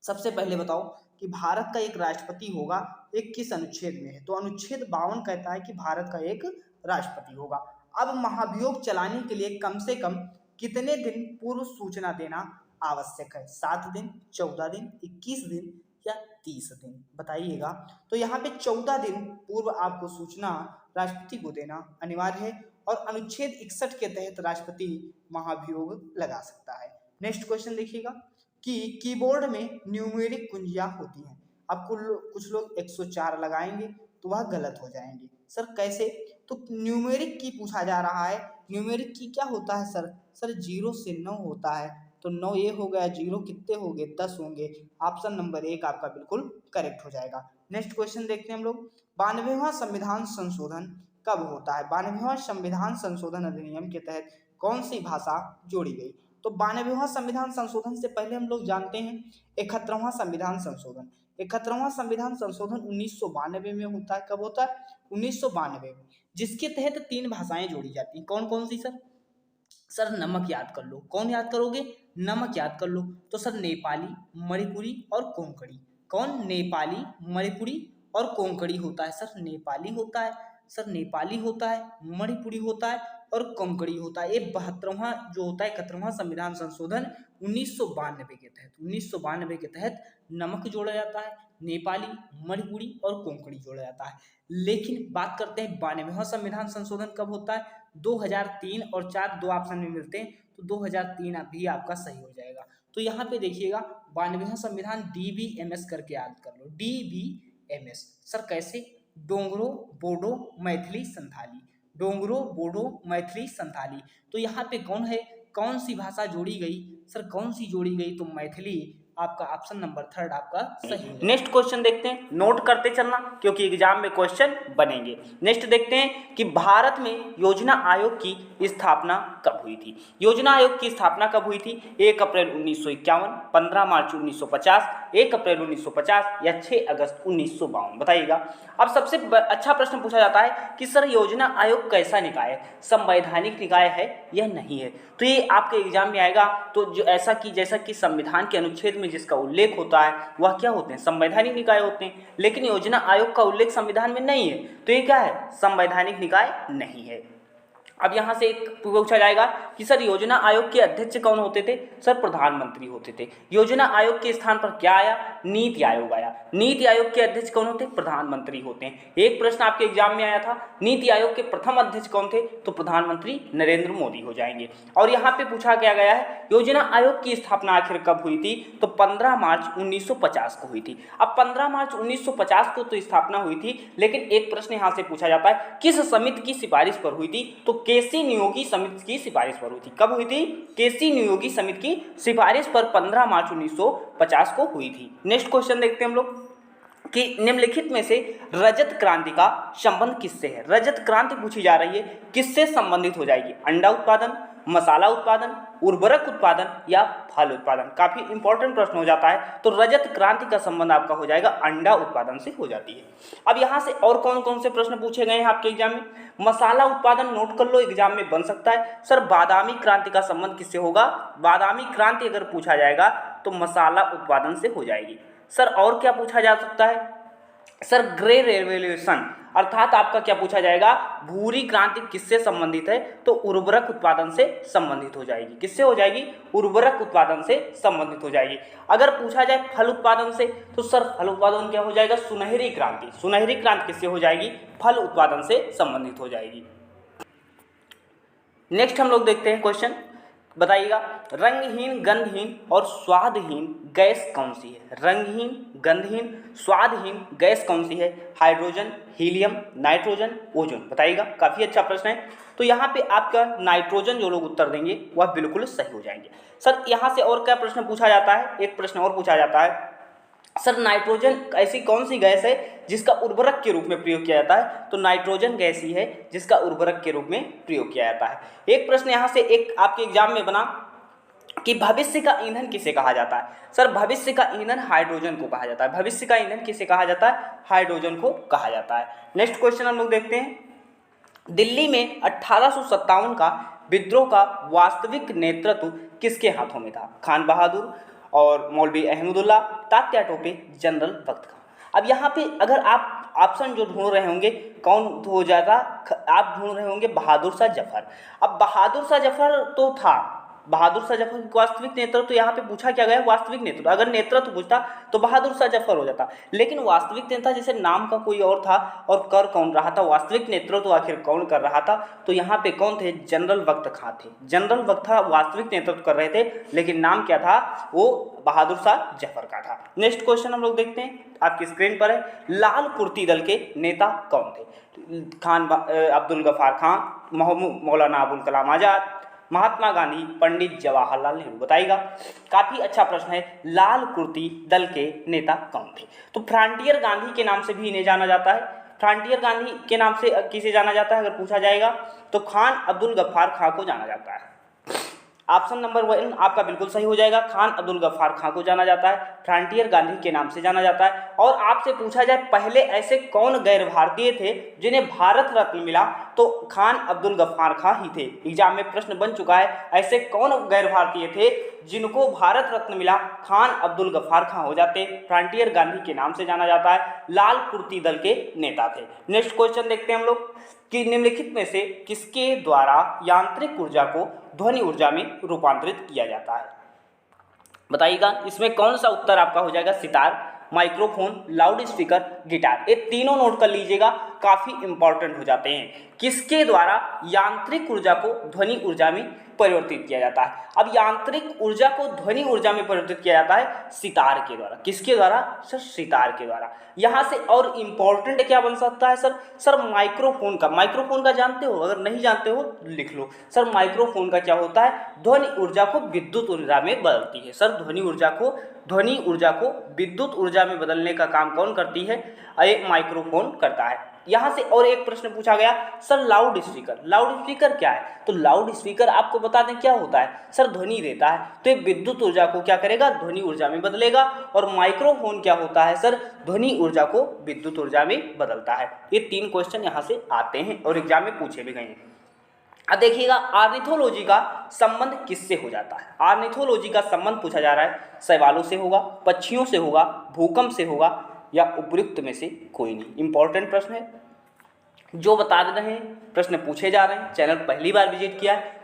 सबसे पहले बताओ कि भारत का एक राष्ट्रपति होगा, एक किस अनुच्छेद में है? तो अनुच्छेद 52 कहता है कि भारत का एक राष्ट्रपति होगा। अब महाभियोग चलाने के लिए कम से कम कितने दिन पूर्व सूचना देना आवश्यक है? 7 दिन, 14 दिन, 21 दिन या 30 दिन? बताइएगा। तो यहाँ पे 14 दिन पूर्व आपको सूचना राष्ट्रपति को देना अनिवार्य है, और अनुच्छेद 61 के तहत राष्ट्रपति महाभियोग लगा सकता है। नेक्स्ट क्वेश्चन देखिएगा कि कीबोर्ड में न्यूमेरिक कुंजियां होती हैं। अब कुछ लोग 104 लगाएंगे तो वह गलत हो जाएंगे। सर कैसे? तो न्यूमेरिक की पूछा जा रहा है। न्यूमेरिक की क्या होता है सर? सर 0 से 9 होता है। तो 9 ये हो गया, 0 कितने हो गए? 10 होंगे। ऑप्शन नंबर 1 आपका बिल्कुल करेक्ट हो जाएगा। नेक्स्ट क्वेश्चन देखते हैं हम लोग, 92वां संविधान संशोधन कब होता है? 92वां संविधान संशोधन अधिनियम के तहत कौन सी भाषा जोड़ी गई? तो 92वां संविधान संशोधन से पहले हम लोग जानते हैं 71वां संविधान संशोधन। 71वां संविधान संशोधन 1992 में होता है। कब होता है? 1992 में, जिसके तहत 3 भाषाएं जोड़ी जाती हैं। कौन कौन सी सर? सर नमक याद कर लो। कौन याद करोगे? नमक याद कर लो। तो सर नेपाली, मणिपुरी और कोंकणी। कौन? नेपाली, मणिपुरी और कोंकणी होता है। सर नेपाली होता है, सर नेपाली होता है, मणिपुरी होता है और कोंकणी होता है। ये 72वां जो होता है 71वां संविधान संशोधन 1992 के तहत नमक जोड़ा जाता है, नेपाली, मणिपुरी और कोंकणी जोड़ा जाता है। लेकिन बात करते हैं 92वां संविधान संशोधन कब होता है? 2003 और 4 दो ऑप्शन में मिलते हैं, तो 2003 भी आपका सही हो जाएगा। तो यहाँ पे देखिएगा 92वां संविधान DBMS करके याद कर लो। DBMS सर कैसे? डोंगरो, बोडो, मैथिली, संथाली। डोंगरो, बोडो, मैथिली, संथाली। तो यहाँ पे कौन है? कौन सी भाषा जोड़ी गई? सर कौन सी जोड़ी गई? तो मैथिली आपका ऑप्शन नंबर 3 आपका सही है। नेक्स्ट क्वेश्चन देखते हैं, नोट करते चलना क्योंकि एग्जाम में क्वेश्चन बनेंगे। नेक्स्ट देखते हैं कि भारत में योजना आयोग की स्थापना कब हुई थी? योजना आयोग की स्थापना कब हुई थी? 1 अप्रैल 1951, 15 मार्च 1950, 1 अप्रैल 1950 या 6 अगस्त 1952? बताइएगा। अब सबसे अच्छा प्रश्न पूछा जाता है कि सर योजना आयोग कैसा निकाय है? संवैधानिक निकाय है या नहीं है? तो ये आपके एग्जाम में आएगा। तो जो ऐसा कि जैसा कि संविधान के अनुच्छेद में जिसका उल्लेख होता है वह क्या होते हैं? संवैधानिक निकाय होते हैं। लेकिन योजना आयोग का उल्लेख संविधान में नहीं है, तो ये क्या है? संवैधानिक निकाय नहीं है। अब यहाँ से एक पूछा जाएगा कि सर योजना आयोग के अध्यक्ष कौन होते थे? सर प्रधानमंत्री होते थे। योजना आयोग के स्थान पर क्या आया? नीति आयोग आया। नीति आयोग के अध्यक्ष कौन होते? प्रधानमंत्री होते हैं। एक प्रश्न आपके एग्जाम में आया था, नीति आयोग के प्रथम अध्यक्ष कौन थे? तो प्रधानमंत्री नरेंद्र मोदी हो जाएंगे। और यहाँ पे पूछा गया है योजना आयोग की स्थापना आखिर कब हुई थी? तो 15 मार्च 1950 को हुई थी। अब 15 मार्च 1950 को तो स्थापना हुई थी, लेकिन एक प्रश्न यहाँ से पूछा जाता है किस समिति की सिफारिश पर हुई थी? तो केसी नियोगी समिति की सिफारिश पर हुई थी। कब हुई थी? केसी नियोगी समिति की सिफारिश पर 15 मार्च 1950 को हुई थी। नेक्स्ट क्वेश्चन देखते हैं हम लोग कि निम्नलिखित में से रजत क्रांति का संबंध किससे है? रजत क्रांति पूछी जा रही है, किससे संबंधित हो जाएगी? अंडा उत्पादन, मसाला उत्पादन, उर्वरक उत्पादन या फल उत्पादन? काफी इंपॉर्टेंट प्रश्न हो जाता है। तो रजत क्रांति का संबंध आपका हो जाएगा अंडा उत्पादन से हो जाती है। अब यहाँ से और कौन कौन से प्रश्न पूछे गए हैं आपके एग्जाम में? मसाला उत्पादन नोट कर लो, एग्जाम में बन सकता है। सर बादामी क्रांति का संबंध किससे होगा? बादामी क्रांति अगर पूछा जाएगा तो मसाला उत्पादन से हो जाएगी। सर और क्या पूछा जा सकता है? सर ग्रे रेवोल्यूशन अर्थात आपका क्या पूछा जाएगा, भूरी क्रांति किससे संबंधित है, तो उर्वरक उत्पादन से संबंधित हो जाएगी। किससे हो जाएगी, उर्वरक उत्पादन से संबंधित हो जाएगी। अगर पूछा जाए फल उत्पादन से, तो सर फल उत्पादन क्या हो जाएगा, सुनहरी क्रांति। सुनहरी क्रांति किससे हो जाएगी, फल उत्पादन से संबंधित हो जाएगी। नेक्स्ट हम लोग देखते हैं क्वेश्चन, बताइएगा रंगहीन, गंधहीन और स्वादहीन गैस कौन सी है। रंगहीन, गंधहीन, स्वादहीन गैस कौन सी है, हाइड्रोजन, हीलियम, नाइट्रोजन, ओजोन। बताइएगा, काफ़ी अच्छा प्रश्न है। तो यहाँ पे आपका नाइट्रोजन जो लोग उत्तर देंगे वह बिल्कुल सही हो जाएंगे। सर यहाँ से और क्या प्रश्न पूछा जाता है, एक प्रश्न और पूछा जाता है, सर नाइट्रोजन ऐसी कौन सी गैस है जिसका उर्वरक के रूप में प्रयोग किया जाता है, तो नाइट्रोजन गैस ही है जिसका उर्वरक के रूप में प्रयोग किया जाता है। एक प्रश्न यहाँ से एक आपके एग्जाम में बना कि भविष्य का ईंधन किसे कहा जाता है। सर भविष्य का ईंधन हाइड्रोजन को कहा जाता है। भविष्य का ईंधन किसे कहा जाता है, हाइड्रोजन को कहा जाता है। नेक्स्ट क्वेश्चन हम लोग देखते हैं, दिल्ली में 1857 का विद्रोह का वास्तविक नेतृत्व किसके हाथों में था, खान बहादुर और मौलवी अहमदुल्ला, तात्या टोपे, जनरल बख्त खां। अब यहाँ पे अगर आप ऑप्शन जो ढूंढ रहे होंगे कौन हो जाता, आप ढूंढ रहे होंगे बहादुर शाह जफर। अब बहादुर शाह जफर तो था, बहादुर शाह जफर की वास्तविक नेतृत्व, तो यहाँ पे पूछा क्या गया, वास्तविक नेतृत्व। अगर नेतृत्व पूछता तो बहादुर शाह जफर हो जाता, लेकिन वास्तविक नेता जैसे नाम का कोई और था और कर कौन रहा था, वास्तविक नेतृत्व आखिर कौन कर रहा था, तो यहाँ पे कौन थे, जनरल बख्त खां थे। जनरल बख्त खां वास्तविक नेतृत्व कर रहे थे, लेकिन नाम क्या था, वो बहादुर शाह जफर का था। नेक्स्ट क्वेश्चन हम लोग देखते हैं, आपकी स्क्रीन पर है, लाल कुर्ती दल के नेता कौन थे, खान अब्दुल गफ्फार खां, मौलाना अबुल कलाम आज़ाद, महात्मा गांधी, पंडित जवाहरलाल नेहरू। बताइएगा, काफी अच्छा प्रश्न है, लाल कुर्ती दल के नेता कौन थे, तो फ्रंटियर गांधी के नाम से भी इन्हें जाना जाता है। फ्रंटियर गांधी के नाम से किसे जाना जाता है अगर पूछा जाएगा, तो खान अब्दुल गफ्फार खां को जाना जाता है। ऑप्शन नंबर 1 आपका बिल्कुल सही हो जाएगा, खान अब्दुल गफ्फार खां को जाना जाता है, फ्रंटियर गांधी के नाम से जाना जाता है। और आपसे पूछा जाए पहले ऐसे कौन गैर भारतीय थे जिन्हें भारत रत्न मिला, तो खान अब्दुल गफ्फार खां ही थे। एग्जाम में प्रश्न बन चुका है, ऐसे कौन गैर भारतीय थे जिनको भारत रत्न मिला, खान अब्दुल गफ्फार खां हो जाते, फ्रंटियर गांधी के नाम से जाना जाता है, लाल कुर्ती दल के नेता थे। नेक्स्ट क्वेश्चन देखते हैं हम लोग कि निम्नलिखित में से किसके द्वारा यांत्रिक ऊर्जा को ध्वनि ऊर्जा में रूपांतरित किया जाता है। बताइएगा, इसमें कौन सा उत्तर आपका हो जाएगा, sitar, microphone, loud speaker, guitar. ये तीनों नोट कर लीजिएगा, काफी इंपॉर्टेंट हो जाते हैं। किसके द्वारा यांत्रिक ऊर्जा को ध्वनि ऊर्जा में परिवर्तित किया जाता है। अब यांत्रिक ऊर्जा को ध्वनि ऊर्जा में परिवर्तित किया जाता है सितार के द्वारा। किसके द्वारा, सर सितार के द्वारा। यहाँ से और इम्पोर्टेंट क्या बन सकता है सर माइक्रोफोन का। माइक्रोफोन का जानते हो, अगर नहीं जानते हो लिख लो। सर माइक्रोफोन का क्या होता है, ध्वनि ऊर्जा को विद्युत ऊर्जा में बदलती है। सर ध्वनि ऊर्जा को विद्युत ऊर्जा में बदलने का काम कौन करती है, एक माइक्रोफोन करता है। यहाँ से और एक प्रश्न पूछा गया, सर लाउड स्पीकर क्या है, तो लाउड स्पीकर आपको बता दें क्या होता है, सर ध्वनि देता है, तो ये विद्युत ऊर्जा को क्या करेगा, ध्वनि ऊर्जा में बदलेगा। और माइक्रोफोन क्या होता है सर, ध्वनि ऊर्जा को विद्युत ऊर्जा में बदलता है। ये 3 क्वेश्चन यहाँ से आते हैं और एग्जाम में पूछे भी गए हैं। अब देखिएगा, आर्निथोलॉजी का संबंध किससे हो जाता है। आर्निथोलॉजी का संबंध पूछा जा रहा है, शैवालों से होगा, पक्षियों से होगा, भूकंप से होगा, या उपयुक्त में से कोई नहीं। इंपॉर्टेंट प्रश्न है, जो बता रहे हैं, प्रश्न पूछे जा रहे हैं। चैनल पहली बार विजिट किया है,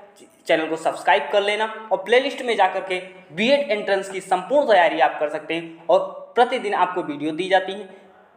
चैनल को सब्सक्राइब कर लेना और प्लेलिस्ट में जाकर के बीएड एंट्रेंस की संपूर्ण तैयारी आप कर सकते हैं। और प्रतिदिन आपको वीडियो दी जाती है,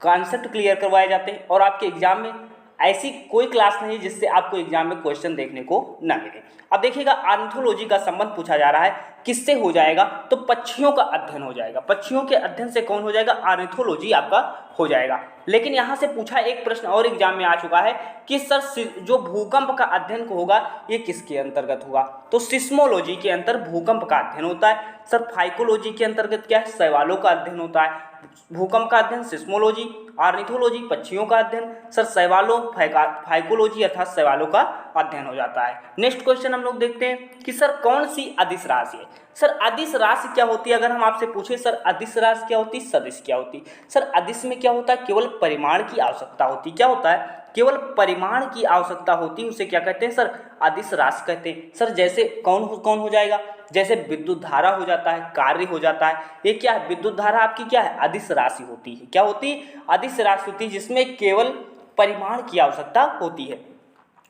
कॉन्सेप्ट क्लियर करवाए जाते हैं, और आपके एग्जाम में ऐसी कोई क्लास नहीं जिससे आपको एग्जाम में क्वेश्चन देखने को ना मिले। अब देखिएगा, आर्निथोलॉजी का संबंध पूछा जा रहा है, किससे हो जाएगा, तो पक्षियों का अध्ययन हो जाएगा। पक्षियों के अध्ययन से कौन हो जाएगा, आर्निथोलॉजी आपका हो जाएगा। लेकिन यहाँ से पूछा एक प्रश्न और एग्जाम में आ चुका है कि सर जो भूकंप का अध्ययन होगा ये किसके अंतर्गत होगा, तो सिस्मोलॉजी के अंतर भूकंप का अध्ययन होता है। सर फाइकोलॉजी के अंतर्गत क्या है, शैवालों का अध्ययन होता है। भूकंप का अध्ययन सिस्मोलॉजी, आर्निथोलॉजी पक्षियों का अध्ययन, सर शैवालों फाइकोलॉजी अर्थात शैवालों का अध्ययन हो जाता है। नेक्स्ट क्वेश्चन हम लोग देखते हैं कि सर कौन सी अदिश राशि है। सर अदिश राशि क्या होती है, अगर हम आपसे पूछे सर अदिश राशि क्या होती, सदिश क्या होती। सर अदिश में क्या होता है, केवल परिमाण की आवश्यकता होती। क्या होता है, केवल परिमाण की आवश्यकता होती है, उसे क्या कहते हैं सर, अदिश राशि कहते हैं। सर जैसे कौन हो जाएगा, जैसे विद्युत धारा हो जाता है, कार्य हो जाता है। ये क्या है, विद्युत धारा आपकी क्या है, अदिश राशि होती है। क्या होती है, अदिश राशि होती है, जिसमें केवल परिमाण की आवश्यकता होती है,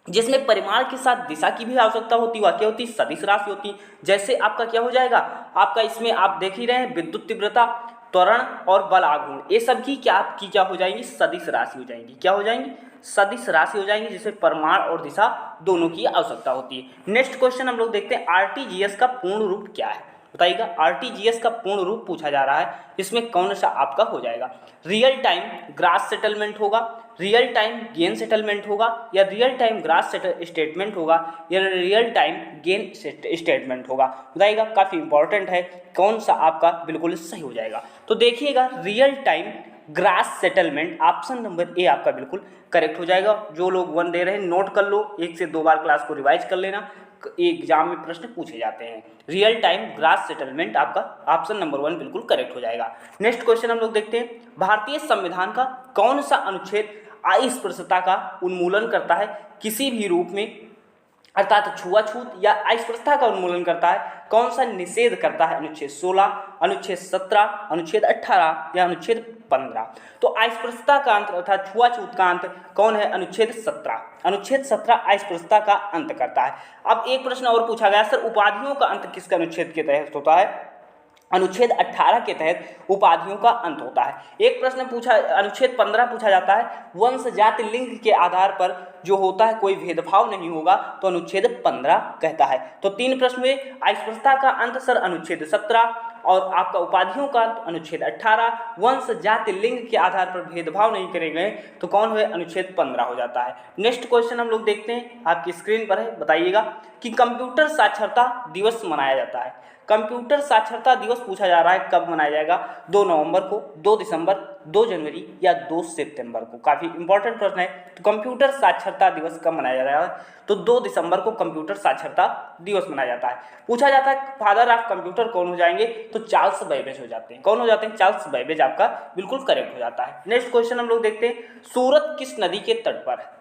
जिसमें परिमाण के साथ दिशा की भी आवश्यकता होती है। वह क्या होती है? सदिश राशि होती है। जैसे आपका क्या हो जाएगा, आपका इसमें आप देख ही रहे हैं विद्युत तीव्रता, त्वरण और बल आघूर्ण, ये सब की क्या हो जाएंगी? सदिश राशि हो जाएंगी। क्या हो जाएंगी? सदिश राशि हो जाएंगी, जिसमें परिमाण और दिशा दोनों की आवश्यकता होती है। नेक्स्ट क्वेश्चन हम लोग देखते हैं, आरटीजीएस का पूर्ण रूप क्या है? बताइएगा, आरटीजीएस का पूर्ण रूप पूछा जा रहा है, इसमें कौन सा आपका हो जाएगा? रियल टाइम ग्रास सेटलमेंट होगा, रियल टाइम गेन सेटलमेंट होगा, या रियल टाइम ग्रास स्टेटमेंट होगा, या रियल टाइम गेन स्टेटमेंट होगा? बताइएगा, काफ़ी इंपॉर्टेंट है, कौन सा आपका बिल्कुल सही हो जाएगा? तो देखिएगा, real time gross settlement, option number A आपका बिल्कुल करेक्ट हो जाएगा। जो लोग 1 दे रहे हैं नोट कर लो, 1 से 2 बार क्लास को रिवाइज कर लेना, एग्जाम में प्रश्न पूछे जाते हैं। रियल टाइम ग्रास सेटलमेंट आपका ऑप्शन नंबर 1 बिल्कुल करेक्ट हो जाएगा। नेक्स्ट क्वेश्चन हम लोग देखते हैं, भारतीय संविधान का कौन सा अनुच्छेद अस्पृश्यता का उन्मूलन करता है किसी भी रूप में, अर्थात छुआछूत या अस्पृश्यता का उन्मूलन करता है? कौन सा निषेध करता है? अनुच्छेद 16, अनुच्छेद 17, अनुच्छेद 18 या अनुच्छेद 15? तो अस्पृश्यता का अंत अर्थात छुआछूत का अंत कौन है? अनुच्छेद 17। अनुच्छेद 17 अस्पृश्यता का अंत करता है। अब एक प्रश्न और पूछा गया, सर उपाधियों का अंत किसके अनुच्छेद के तहत होता है? अनुच्छेद 18 के तहत उपाधियों का अंत होता है। एक प्रश्न पूछा, अनुच्छेद 15 पूछा जाता है, वंश जाति लिंग के आधार पर जो होता है कोई भेदभाव नहीं होगा, तो अनुच्छेद 15 कहता है। तो 3 प्रश्न हुए, अस्पृश्यता का अंत सर अनुच्छेद 17, और आपका उपाधियों का अंत अनुच्छेद 18, वंश जाति लिंग के आधार पर भेदभाव नहीं करे गए तो कौन हुए? अनुच्छेद 15 हो जाता है। नेक्स्ट क्वेश्चन हम लोग देखते हैं, आपकी स्क्रीन पर है, बताइएगा कि कंप्यूटर साक्षरता दिवस मनाया जाता है। कंप्यूटर साक्षरता दिवस पूछा जा रहा है, कब मनाया जाएगा? 2 नवंबर को, 2 दिसंबर, 2 जनवरी या 2 सितंबर को? काफ़ी इंपॉर्टेंट प्रश्न है। तो कंप्यूटर साक्षरता दिवस कब मनाया जा रहा है? तो 2 दिसंबर को कंप्यूटर साक्षरता दिवस मनाया जाता है। पूछा जाता है फादर ऑफ कंप्यूटर कौन हो जाएंगे? तो चार्ल्स बैबेज हो जाते हैं। कौन हो जाते हैं? चार्ल्स बैबेज आपका बिल्कुल करेक्ट हो जाता है। नेक्स्ट क्वेश्चन हम लोग देखते हैं, सूरत किस नदी के तट पर है?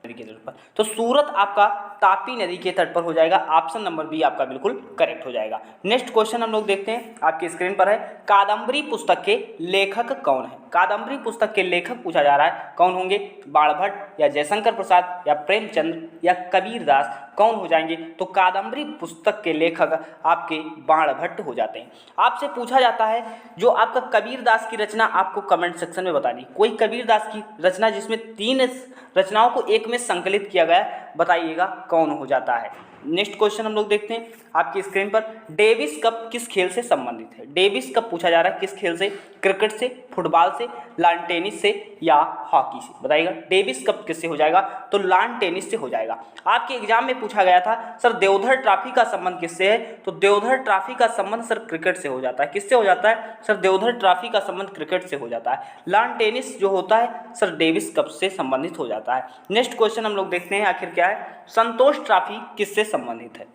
नदी के तट पर, तो सूरत आपका तापी नदी के तट पर हो जाएगा। ऑप्शन नंबर बी आपका बिल्कुल करेक्ट हो जाएगा। नेक्स्ट क्वेश्चन हम लोग देखते हैं, आपकी स्क्रीन पर है, कादम्बरी पुस्तक के लेखक कौन है? कादम्बरी पुस्तक के लेखक पूछा जा रहा है, कौन होंगे? बाणभट्ट या जयशंकर प्रसाद या प्रेमचंद या कबीर दास? कौन हो जाएंगे? तो कादम्बरी पुस्तक के लेखक आपके बाणभट्ट हो जाते हैं। आपसे पूछा जाता है, जो आपका कबीर दास की रचना आपको कमेंट सेक्शन में बतानी, कोई कबीर दास की रचना जिसमें 3 रचनाओं को एक में संकलित किया गया, बताइएगा कौन हो जाता है। नेक्स्ट क्वेश्चन हम लोग देखते हैं, आपकी स्क्रीन पर, डेविस कप किस खेल से संबंधित है? डेविस कप पूछा जा रहा है किस खेल से? क्रिकेट से, फुटबॉल से, लॉन टेनिस से या हॉकी से? बताइएगा, डेविस कप किससे हो जाएगा? तो लॉन टेनिस से हो जाएगा। आपके एग्जाम में पूछा गया था, सर देवधर ट्रॉफी का संबंध किससे है? तो देवधर ट्रॉफी का संबंध सर क्रिकेट से हो जाता है। किससे हो जाता है? सर देवधर ट्रॉफी का संबंध क्रिकेट से हो जाता है। लॉन टेनिस जो होता है सर डेविस कप से संबंधित हो जाता है। नेक्स्ट क्वेश्चन हम लोग देखते हैं, आखिर क्या है, संतोष ट्रॉफी किससे संबंधित है?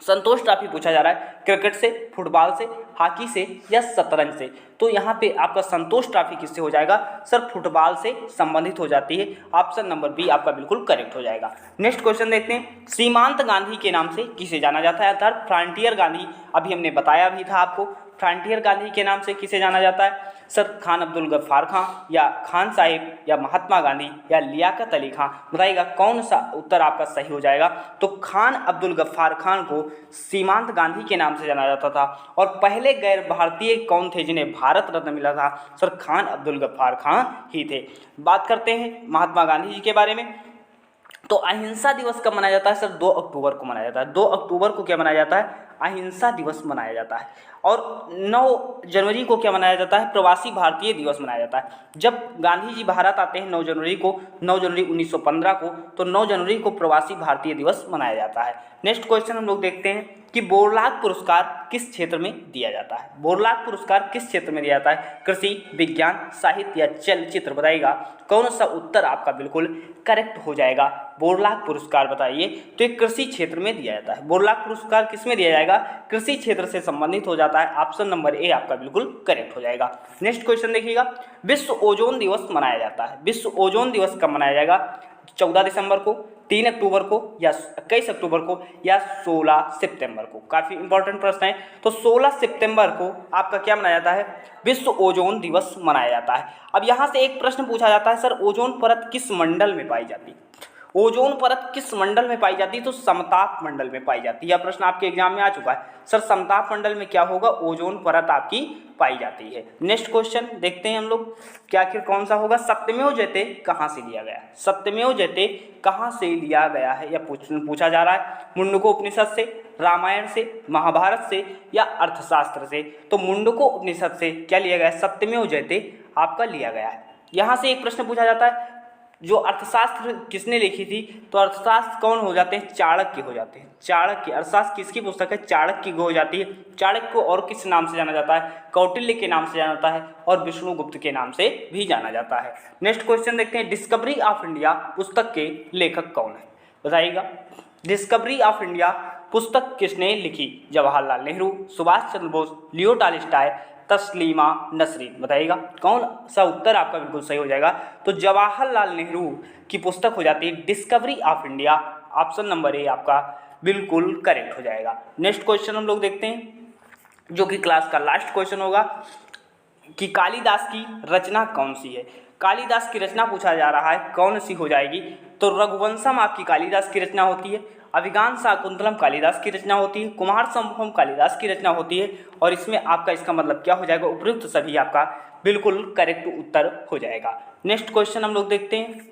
संतोष ट्रॉफी पूछा जा रहा है क्रिकेट से, फुटबॉल से, हॉकी से या शतरंज से? तो यहाँ पे आपका संतोष ट्रॉफी किससे हो जाएगा? सर फुटबॉल से संबंधित हो जाती है। ऑप्शन नंबर बी आपका बिल्कुल करेक्ट हो जाएगा। नेक्स्ट क्वेश्चन देखते हैं, सीमांत गांधी के नाम से किसे जाना जाता है? अर्थात फ्रंटियर गांधी, अभी हमने बताया भी था आपको, फ्रंटियर गांधी के नाम से किसे जाना जाता है? सर खान अब्दुल गफ्फार खां या खान साहिब या महात्मा गांधी या लियाकत अली खां? बताइएगा कौन सा उत्तर आपका सही हो जाएगा? तो खान अब्दुल गफ्फार खान को सीमांत गांधी के नाम से जाना जाता था। और पहले गैर भारतीय कौन थे जिन्हें भारत रत्न मिला था? सर खान अब्दुल गफ्फार खान ही थे। बात करते हैं महात्मा गांधी जी के बारे में, तो अहिंसा दिवस कब मनाया जाता है? सर 2 अक्टूबर को मनाया जाता है। 2 अक्टूबर को क्या मनाया जाता है? अहिंसा दिवस मनाया जाता है। और 9 जनवरी को क्या मनाया जाता है? प्रवासी भारतीय दिवस मनाया जाता है। जब गांधी जी भारत आते हैं 9 जनवरी को, 9 जनवरी 1915 को, तो 9 जनवरी को प्रवासी भारतीय दिवस मनाया जाता है। नेक्स्ट क्वेश्चन हम लोग देखते हैं कि बोरलाग पुरस्कार किस क्षेत्र में दिया जाता है? बोरलाग पुरस्कार किस क्षेत्र में दिया जाता है? कृषि, विज्ञान, साहित्य या चलचित्र? बताइएगा कौन सा उत्तर आपका बिल्कुल करेक्ट हो जाएगा? बोरलाग पुरस्कार बताइए। तो एक कृषि क्षेत्र में दिया जाता है। बोरलाग पुरस्कार किस में दिया जाएगा? कृषि क्षेत्र से संबंधित हो जाता है। ऑप्शन नंबर ए आपका बिल्कुल करेक्ट हो जाएगा। नेक्स्ट क्वेश्चन देखिएगा, विश्व ओजोन दिवस मनाया जाता है। विश्व ओजोन दिवस कब मनाया जाएगा? 14 दिसंबर को, 3 अक्टूबर को या 21 अक्टूबर को या 16 सितंबर को? काफ़ी इंपॉर्टेंट प्रश्न है। तो 16 सितंबर को आपका क्या मनाया जाता है? विश्व ओजोन दिवस मनाया जाता है। अब यहाँ से एक प्रश्न पूछा जाता है, सर ओजोन परत किस मंडल में पाई जाती है? ओजोन परत किस मंडल में पाई जाती है? तो समताप मंडल में पाई जाती है। यह प्रश्न आपके एग्जाम में आ चुका है। सर समताप मंडल में क्या होगा? ओजोन परत आपकी पाई जाती है। नेक्स्ट क्वेश्चन देखते हैं हम लोग, क्या आखिर कौन सा होगा? सत्यमेव जयते कहाँ से लिया गया? सत्यमेव जयते कहाँ से लिया गया है? यह पूछा जा रहा है। मुंडको उपनिषद से, रामायण से, महाभारत से या अर्थशास्त्र से? तो मुंडको उपनिषद से क्या लिया गया है? सत्यमेव जयते आपका लिया गया है। यहाँ से एक प्रश्न पूछा जाता है, जो अर्थशास्त्र किसने लिखी थी? तो अर्थशास्त्र कौन हो जाते हैं? चाणक्य हो जाते हैं। चाणक्य, अर्थशास्त्र किसकी पुस्तक है? चाणक्य की हो जाती है। चाणक्य को और किस नाम से जाना जाता है? कौटिल्य के नाम से जाना जाता है और विष्णुगुप्त के नाम से भी जाना जाता है। नेक्स्ट क्वेश्चन देखते हैं, डिस्कवरी ऑफ इंडिया पुस्तक के लेखक कौन है? बताइएगा। डिस्कवरी ऑफ इंडिया पुस्तक किसने लिखी? Jawaharlal Nehru, Subhash Chandra Bose, Leo Tolstoy, Taslima Nasreen? बताइएगा कौन सा उत्तर आपका बिल्कुल सही हो जाएगा? तो जवाहरलाल नेहरू की पुस्तक हो जाती है discovery of India. Option number A आपका बिल्कुल करेक्ट हो जाएगा। नेक्स्ट क्वेश्चन हम लोग देखते हैं, जो कि क्लास का लास्ट क्वेश्चन होगा कि कालिदास की रचना कौन सी है? कालिदास की रचना पूछा जा रहा है, कौन सी हो जाएगी? तो रघुवंशम आपकी कालिदास की रचना होती है, अभिज्ञान शाकुंतलम कालिदास की रचना होती है, कुमार संभवम कालिदास की रचना होती है। और इसमें आपका इसका मतलब क्या हो जाएगा? उपयुक्त सभी आपका बिल्कुल करेक्ट उत्तर हो जाएगा। नेक्स्ट क्वेश्चन हम लोग देखते हैं,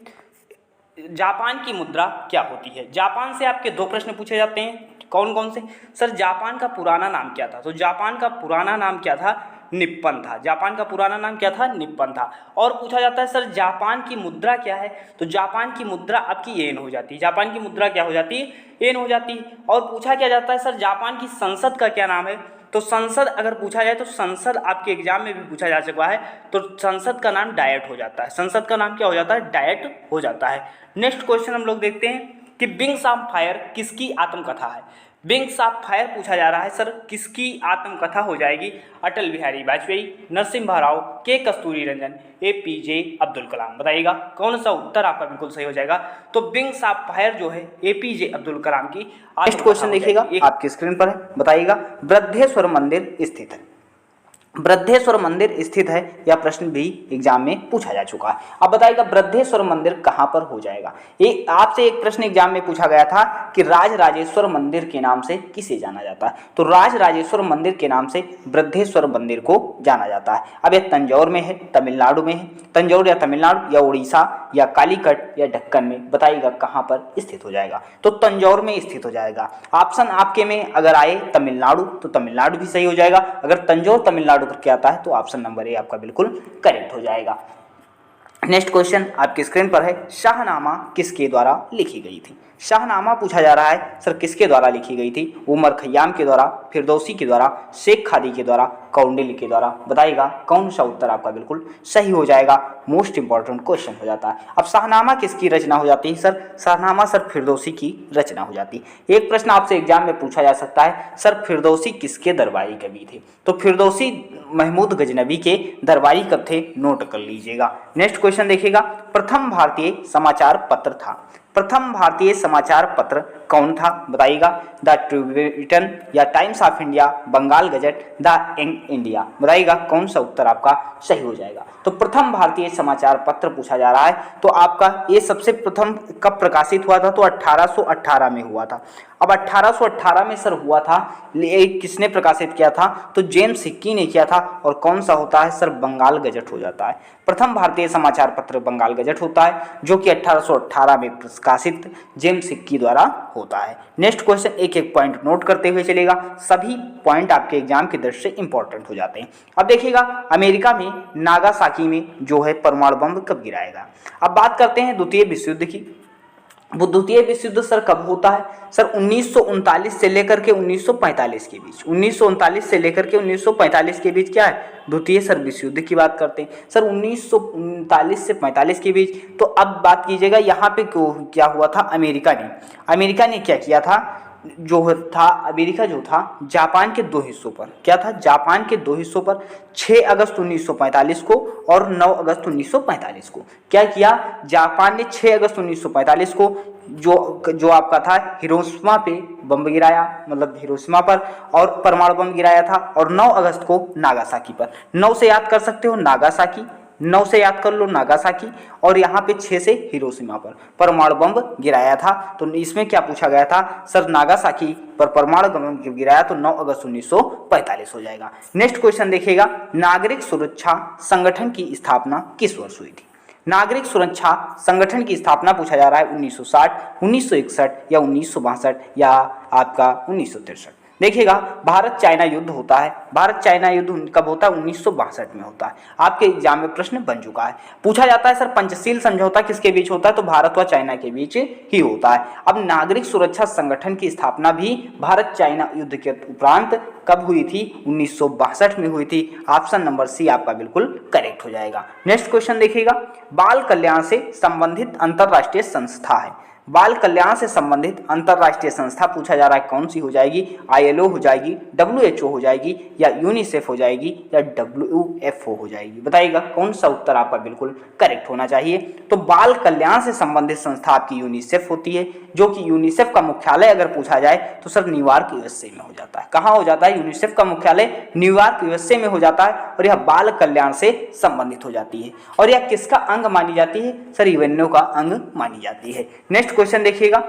जापान की मुद्रा क्या होती है? जापान से आपके 2 प्रश्न पूछे जाते हैं, कौन कौन से? सर जापान का पुराना नाम क्या था? तो जापान का पुराना नाम क्या था? निप्पन था। जापान का पुराना नाम क्या था? निप्पन था। और पूछा जाता है सर जापान की मुद्रा क्या है? तो जापान की मुद्रा आपकी येन हो जाती है। जापान की मुद्रा क्या हो जाती है? येन हो जाती है। और पूछा क्या जाता है सर जापान की संसद का क्या नाम है? तो संसद अगर पूछा जाए तो संसद आपके एग्जाम में भी पूछा जा चुका है, तो संसद का नाम डायट हो जाता है। संसद का नाम क्या हो जाता है? डायट हो जाता है। नेक्स्ट क्वेश्चन हम लोग देखते हैं कि विंग्स ऑफ फायर किसकी आत्मकथा है? विंग्स ऑफ फायर पूछा जा रहा है, सर किसकी आत्मकथा हो जाएगी? अटल बिहारी वाजपेयी, नरसिम्हा राव, के कस्तूरी रंजन, APJ अब्दुल कलाम? बताइएगा कौन सा उत्तर आपका बिल्कुल सही हो जाएगा? तो विंग्स ऑफ फायर जो है APJ अब्दुल कलाम की। नेक्स्ट क्वेश्चन देखिएगा, आपकी स्क्रीन पर है। बताइएगा, बृद्धेश्वर मंदिर स्थित है। बृद्धेश्वर मंदिर स्थित है, यह प्रश्न भी एग्जाम में पूछा जा चुका है। अब बताइएगा बृद्धेश्वर मंदिर कहाँ पर हो जाएगा? ये आपसे एक प्रश्न एग्जाम में पूछा गया था कि राजराजेश्वर मंदिर के नाम से किसे जाना जाता है? तो राजराजेश्वर मंदिर के नाम से बृद्धेश्वर मंदिर को जाना जाता है। अब यह तंजौर में है, तमिलनाडु में है। तंजौर या तमिलनाडु या उड़ीसा या कालीकट या ढक्कन में? बताइएगा कहाँ पर स्थित हो जाएगा? तो तंजौर में स्थित हो जाएगा। ऑप्शन आपके में अगर आए तमिलनाडु तो तमिलनाडु भी सही हो जाएगा। अगर तंजौर तमिलनाडु करके आता है तो ऑप्शन नंबर ए आपका बिल्कुल करेक्ट हो जाएगा। नेक्स्ट क्वेश्चन आपकी स्क्रीन पर है, शाहनामा किसके द्वारा लिखी गई थी? शाहनामा पूछा जा रहा है, सर किसके द्वारा लिखी गई थी? उमर खयाम के द्वारा, फिरदौसी के द्वारा, शेख खादी के द्वारा, कौंडिल्य के द्वारा? बताइएगा कौन सा उत्तर आपका बिल्कुल सही हो जाएगा? मोस्ट इंपॉर्टेंट क्वेश्चन हो जाता है। अब शाहनामा किसकी रचना हो जाती है? सर शाहनामा सर फिरदौसी की रचना हो जाती है। एक प्रश्न आपसे एग्जाम में पूछा जा सकता है, सर फिरदौसी किसके दरबारी कवि थे? तो फिरदौसी महमूद गजनबी के दरबारी कब थे? नोट कर लीजिएगा। नेक्स्ट क्वेश्चन देखिएगा, प्रथम भारतीय समाचार पत्र था। प्रथम भारतीय समाचार पत्र कौन था? बताइएगा, द ट्रिब्यून या Times of India, Bengal gazette, the young India? बताइएगा कौन सा उत्तर आपका सही हो जाएगा? तो प्रथम भारतीय समाचार पत्र पूछा जा रहा है, तो आपका ये सबसे प्रथम कब प्रकाशित हुआ था? तो 1818 में हुआ था। अब 1818 में सर हुआ था, किसने प्रकाशित किया था? तो जेम्स हिक्की ने किया था। और कौन सा होता है? सर बंगाल गजट हो जाता है। प्रथम भारतीय समाचार पत्र बंगाल गजट होता है, जो कि 1818 में प्रकाशित जेम्स हिक्की द्वारा होता है। नेक्स्ट क्वेश्चन एक एक पॉइंट नोट करते हुए चलेगा, सभी पॉइंट आपके एग्जाम की दृष्टि से इंपॉर्टेंट हो जाते हैं। अब देखिएगा, अमेरिका में नागासाकी में जो है परमाणु बम कब गिराएगा? अब बात करते हैं द्वितीय विश्व युद्ध की। वो द्वितीय विश्व युद्ध सर कब होता है? सर 1939 से लेकर के 1945 के बीच। 1939 से लेकर के 1945 के बीच क्या है? द्वितीय सर विश्व युद्ध की बात करते हैं सर 1939 से 45 के बीच। तो अब बात कीजिएगा यहाँ पे क्या हुआ था? अमेरिका ने क्या किया था? जो था अमेरिका जो था जापान के 2 हिस्सों पर, क्या था, जापान के 2 हिस्सों पर 6 अगस्त 1945 को और 9 अगस्त 1945 को क्या किया, जापान ने 6 अगस्त 1945 को जो आपका था हिरोशिमा पे बम गिराया, मतलब हिरोशिमा पर और परमाणु बम गिराया था, और 9 अगस्त को नागासाकी पर। 9 से याद कर सकते हो नागासाकी, 9 से याद कर लो नागासाकी, और यहाँ पे 6 से हिरोशिमा पर परमाणु बम गिराया था। तो इसमें क्या पूछा गया था सर, नागासाकी पर परमाणु बम गिराया तो 9 अगस्त 1945 हो जाएगा। नेक्स्ट क्वेश्चन देखिएगा, नागरिक सुरक्षा संगठन की स्थापना किस वर्ष हुई थी। नागरिक सुरक्षा संगठन की स्थापना पूछा जा रहा है 1960, 1961 या 1962 या आपका 1963। देखिएगा, भारत चाइना युद्ध होता है, भारत चाइना युद्ध कब होता है, 1962 में होता है। आपके एग्जाम में प्रश्न बन चुका है। पूछा जाता है सर पंचशील समझौता किसके बीच होता है, तो भारत व चाइना के बीच ही होता है। अब नागरिक सुरक्षा संगठन की स्थापना भी भारत चाइना युद्ध के उपरांत कब हुई थी, 1962 में हुई थी। ऑप्शन नंबर सी आपका बिल्कुल करेक्ट हो जाएगा। नेक्स्ट क्वेश्चन देखिएगा, बाल कल्याण से संबंधित अंतरराष्ट्रीय संस्था है, बाल कल्याण से संबंधित अंतरराष्ट्रीय संस्था पूछा जा रहा है कौन सी हो जाएगी, ILO हो जाएगी, WHO हो जाएगी या यूनिसेफ हो जाएगी या WFO हो जाएगी। बताइएगा कौन सा उत्तर आपका बिल्कुल करेक्ट होना चाहिए। तो बाल कल्याण से संबंधित संस्था आपकी यूनिसेफ होती है, जो कि यूनिसेफ का मुख्यालय अगर पूछा जाए तो सर न्यूयॉर्क USA में हो जाता है। कहाँ हो जाता है, यूनिसेफ का मुख्यालय न्यूयॉर्क USA में हो जाता है, और यह बाल कल्याण से संबंधित हो जाती है। और यह किसका अंग मानी जाती है, सर यूएनओ का अंग मानी जाती है। नेक्स्ट क्वेश्चन देखिएगा,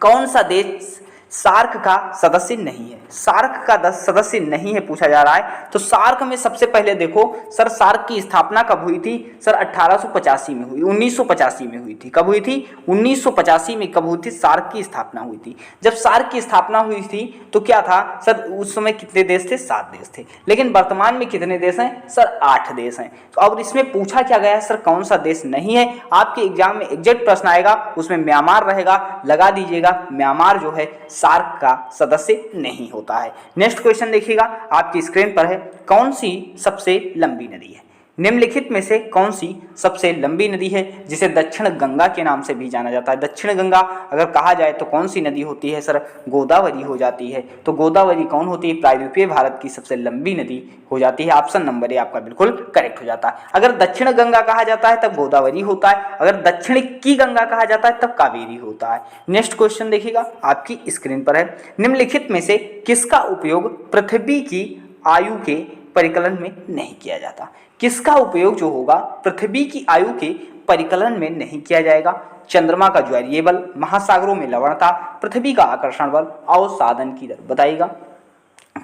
कौन सा देश सार्क का सदस्य नहीं है, सार्क का सदस्य नहीं है पूछा जा रहा है। तो सार्क में सबसे पहले देखो सर, सार्क की स्थापना कब हुई थी सर, 1885 में हुई, 1985 में हुई थी। कब हुई थी, 1985 में कब हुई थी, सार्क की स्थापना हुई थी। जब सार्क की स्थापना हुई थी तो क्या था सर, उस समय कितने देश थे, 7 देश थे, लेकिन वर्तमान में कितने देश हैं सर, 8 देश हैं। तो अब इसमें पूछा क्या गया सर, कौन सा देश नहीं है। आपके एग्जाम में एग्जैक्ट प्रश्न आएगा, उसमें म्यांमार रहेगा, लगा दीजिएगा, म्यांमार जो है सार्क का सदस्य नहीं होता है। नेक्स्ट क्वेश्चन देखिएगा, आपकी स्क्रीन पर है, कौन सी सबसे लंबी नदी है, निम्नलिखित में से कौन सी सबसे लंबी नदी है, जिसे दक्षिण गंगा के नाम से भी जाना जाता है। दक्षिण गंगा अगर कहा जाए तो कौन सी नदी होती है सर, गोदावरी हो जाती है। तो गोदावरी कौन होती है, प्रायद्वीपीय भारत की सबसे लंबी नदी हो जाती है। ऑप्शन नंबर ए आपका बिल्कुल करेक्ट हो जाता है। अगर दक्षिण गंगा कहा जाता है तब गोदावरी होता है, अगर दक्षिण की गंगा कहा जाता है तब कावेरी होता है। नेक्स्ट क्वेश्चन देखिएगा, आपकी स्क्रीन पर है, निम्नलिखित में से किसका उपयोग पृथ्वी की आयु के परिकलन में नहीं किया जाता। किसका उपयोग जो होगा पृथ्वी की आयु के परिकलन में नहीं किया जाएगा। चंद्रमा का ज्वारीय बल, महासागरों में लवणता, पृथ्वी का आकर्षण बल, अवसादन की दर। बताइएगा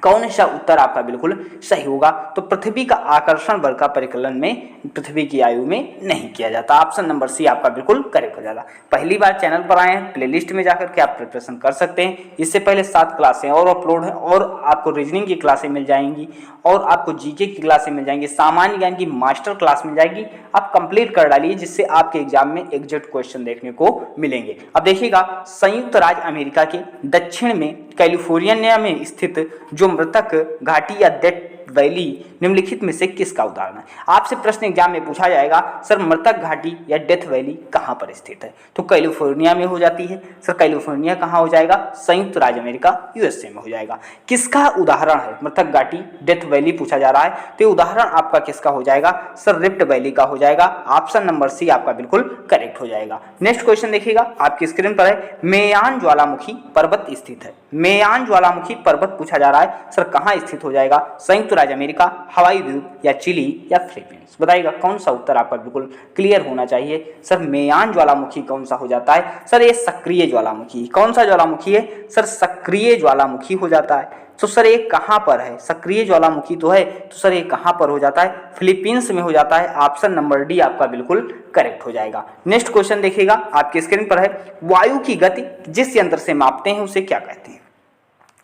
कौन सा उत्तर आपका बिल्कुल सही होगा। तो पृथ्वी का आकर्षण बल का परिकलन में पृथ्वी की आयु में नहीं किया जाता। ऑप्शन नंबर सी आपका बिल्कुल करेक्ट हो जाएगा। पहली बार चैनल पर आए हैं, प्लेलिस्ट में जाकर के आप प्रिपरेशन कर सकते हैं। इससे पहले 7 क्लासें और अपलोड हैं, और आपको रीजनिंग की क्लासें मिल जाएंगी, और आपको जीके की क्लासें मिल जाएंगी, सामान्य ज्ञान की मास्टर क्लास मिल जाएगी। आप कंप्लीट कर डालिए, जिससे आपके एग्जाम में एग्जैक्ट क्वेश्चन देखने को मिलेंगे। अब देखिएगा, संयुक्त राज्य अमेरिका के दक्षिण में कैलिफोर्निया में स्थित जो मृतक घाटी या डेथ वैली निम्नलिखित में से किसका उदाहरण है। आपसे प्रश्न एग्जाम में पूछा जाएगा सर, मृतक घाटी या डेथ वैली कहाँ पर स्थित है। तो कैलिफोर्निया में हो जाती है। सर कैलिफोर्निया कहाँ हो जाएगा, संयुक्त राज्य अमेरिका USA में हो जाएगा। किसका उदाहरण है मृतक घाटी डेथ वैली पूछा जा रहा है, तो उदाहरण आपका किसका हो जाएगा सर, रिफ्ट वैली का हो जाएगा। ऑप्शन नंबर सी आपका बिल्कुल करेक्ट हो जाएगा। नेक्स्ट क्वेश्चन देखिएगा, आपकी स्क्रीन पर है, मेयान ज्वालामुखी पर्वत स्थित है। मेयान ज्वालामुखी पर्वत पूछा जा रहा है सर, कहाँ स्थित हो जाएगा, संयुक्त राज्य अमेरिका, हवाई द्वीप या चिली या फिलीपींस। बताइएगा कौन सा उत्तर आपका बिल्कुल क्लियर होना चाहिए। सर मेयान ज्वालामुखी कौन सा हो जाता है सर, ये सक्रिय ज्वालामुखी। कौन सा ज्वालामुखी है सर, सक्रिय ज्वालामुखी हो जाता है। तो सर ये कहाँ पर है, सक्रिय ज्वालामुखी तो है, तो सर ये कहाँ पर हो जाता है, फिलीपींस में हो जाता है। ऑप्शन नंबर डी आपका बिल्कुल करेक्ट हो जाएगा। नेक्स्ट क्वेश्चन देखिएगा, आपकी स्क्रीन पर है, वायु की गति जिस यंत्र से मापते हैं उसे क्या कहते हैं।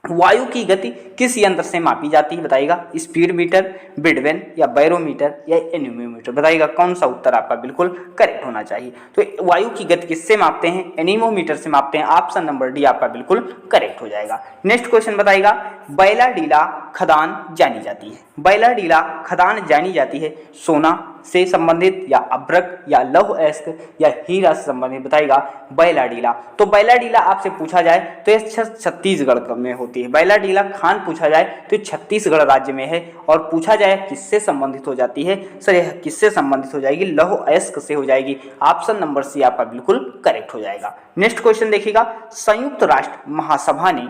वायु की गति किस यंत्र से मापी जाती है। बताइएगा स्पीड मीटर, बिडवेन या बैरोमीटर या एनीमोमीटर। बताइएगा कौन सा उत्तर आपका बिल्कुल करेक्ट होना चाहिए। तो वायु की गति किससे मापते हैं, एनीमोमीटर से मापते हैं। ऑप्शन नंबर डी आपका बिल्कुल करेक्ट हो जाएगा। नेक्स्ट क्वेश्चन बताइएगा, बैलाडीला खदान जानी जाती है। बैलाडीला खदान जानी जाती है सोना, से संबंधित या अभ्रक या लौह अयस्क या हीरा से संबंधित? बताइएगा बैलाडीला। तो बैलाडीला आपसे पूछा जाए तो ये छत्तीसगढ़ में होती है। बैलाडीला खान पूछा जाए तो छत्तीसगढ़ राज्य में है। और पूछा जाए किससे संबंधित हो जाती है? सर यह किससे संबंधित हो जाएगी? लौह अयस्क से हो जाएगी। ऑप्शन नंबर सी आपका बिल्कुल करेक्ट हो जाएगा। नेक्स्ट क्वेश्चन देखिएगा, संयुक्त राष्ट्र महासभा ने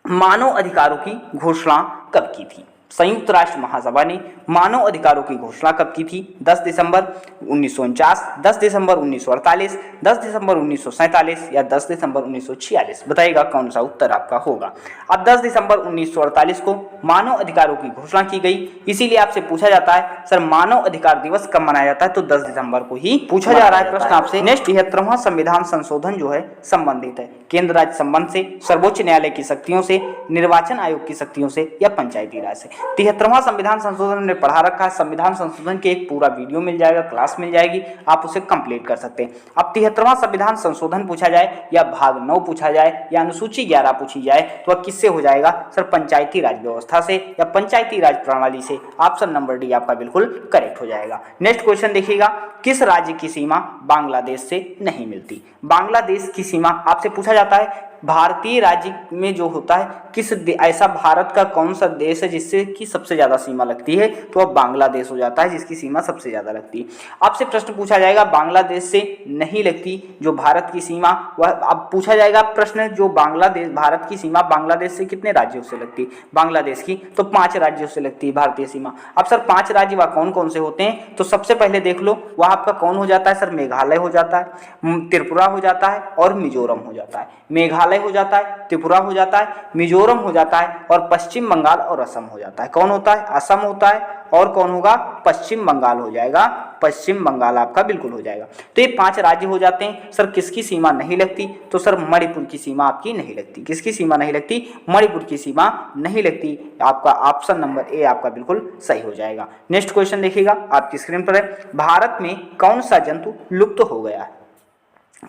मानव अधिकारों की घोषणा कब की थी? संयुक्त राष्ट्र महासभा ने मानव अधिकारों की घोषणा कब की थी? 10 दिसंबर 1949, 10 दिसंबर 1948, 10 दिसंबर 1947 या 10 दिसंबर 1946? बताइएगा कौन सा उत्तर आपका होगा। अब 10 दिसंबर 1948 को मानव अधिकारों की घोषणा की गई, इसीलिए आपसे पूछा जाता है सर मानव अधिकार दिवस कब मनाया जाता है? तो 10 दिसंबर को ही पूछा जा रहा है प्रश्न आपसे। नेक्स्ट 73वां संविधान संशोधन जो है संबंधित है केंद्र राज्य संबंध से, सर्वोच्च न्यायालय की शक्तियों से, निर्वाचन आयोग की शक्तियों से या पंचायती राज से? 73वां संविधान संशोधन ने पढ़ा रखा है। संविधान संशोधन के एक पूरा वीडियो मिल जाएगा, क्लास मिल जाएगी, आप उसे कंप्लीट कर सकते हैं। अब 73वां संविधान संशोधन पूछा जाए या भाग 9 पूछा जाए या अनुसूची 11 पूछी जाए तो वह किससे हो जाएगा? सर पंचायती राज व्यवस्था से या पंचायती राज प्रणाली से। ऑप्शन नंबर डी आपका बिल्कुल करेक्ट हो जाएगा। नेक्स्ट क्वेश्चन देखिएगा, किस राज्य की सीमा बांग्लादेश से नहीं मिलती? बांग्लादेश की सीमा आपसे पूछा जाता है भारतीय राज्य में जो होता है किस ऐसा भारत का कौन सा देश है जिससे कि सबसे ज्यादा सीमा लगती है? तो वह बांग्लादेश हो जाता है जिसकी सीमा सबसे ज्यादा लगती है। आपसे प्रश्न पूछा जाएगा बांग्लादेश से नहीं लगती जो भारत की सीमा, वह अब पूछा जाएगा प्रश्न जो बांग्लादेश भारत की सीमा बांग्लादेश से कितने राज्यों से लगती है? बांग्लादेश की तो 5 राज्यों से लगती है भारतीय सीमा। अब सर 5 राज्य वह कौन कौन से होते हैं? तो सबसे पहले देख लो वह आपका कौन हो जाता है? सर मेघालय हो जाता है, त्रिपुरा हो जाता है और मिजोरम हो जाता है। मेघालय हो जाता है, त्रिपुरा हो जाता है, मिजोरम हो जाता है और पश्चिम बंगाल और असम हो जाता है। कौन होता है? असम होता है और कौन होगा? पश्चिम बंगाल हो जाएगा। पश्चिम बंगाल आपका बिल्कुल हो जाएगा। तो ये 5 राज्य हो जाते हैं। सर किसकी सीमा नहीं लगती? तो सर मणिपुर की सीमा आपकी नहीं लगती। किसकी सीमा नहीं लगती? मणिपुर की सीमा नहीं लगती। आपका ऑप्शन नंबर ए आपका बिल्कुल सही हो जाएगा। नेक्स्ट क्वेश्चन देखिएगा आपकी स्क्रीन पर है, भारत में कौन सा जंतु लुप्त हो गया है?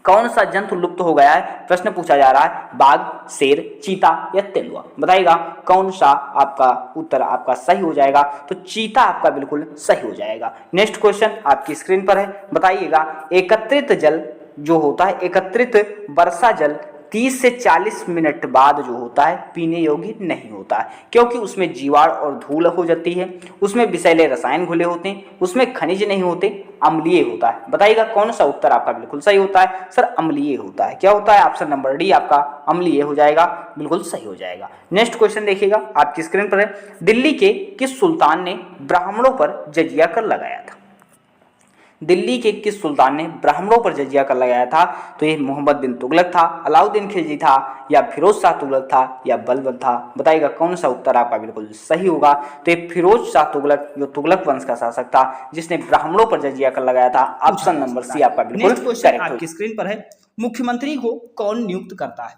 कौन सा जंतु लुप्त हो गया है? प्रश्न पूछा जा रहा है बाघ, शेर, चीता या तेंदुआ? बताइएगा कौन सा आपका उत्तर आपका सही हो जाएगा? तो चीता आपका बिल्कुल सही हो जाएगा। नेक्स्ट क्वेश्चन आपकी स्क्रीन पर है, बताइएगा एकत्रित जल जो होता है, एकत्रित वर्षा जल 30 से 40 मिनट बाद जो होता है पीने योग्य नहीं होता है, क्योंकि उसमें जीवाणु और धूल हो जाती है, उसमें विषैले रसायन घुले होते हैं, उसमें खनिज नहीं होते, अम्लीय होता है। बताइएगा कौन सा उत्तर आपका बिल्कुल सही होता है? सर अम्लीय होता है। क्या होता है? ऑप्शन नंबर डी आपका अम्लीय हो जाएगा, बिल्कुल सही हो जाएगा। नेक्स्ट क्वेश्चन देखिएगा आपकी स्क्रीन पर है, दिल्ली के किस सुल्तान ने ब्राह्मणों पर जजिया कर लगाया था? दिल्ली के किस सुल्तान ने ब्राह्मणों पर जजिया कर लगाया था? तो ये मोहम्मद बिन तुगलक था, अलाउद्दीन खिलजी था या फिरोज शाह तुगलक था या बलबन था? बताइएगा कौन सा उत्तर आपका बिल्कुल सही होगा? तो ये फिरोज शाह तुगलक जो तुगलक वंश का शासक था जिसने ब्राह्मणों पर जजिया कर लगाया था। ऑप्शन नंबर सी आपका बिल्कुल करेक्ट। आपकी स्क्रीन पर है, मुख्यमंत्री को कौन नियुक्त करता है?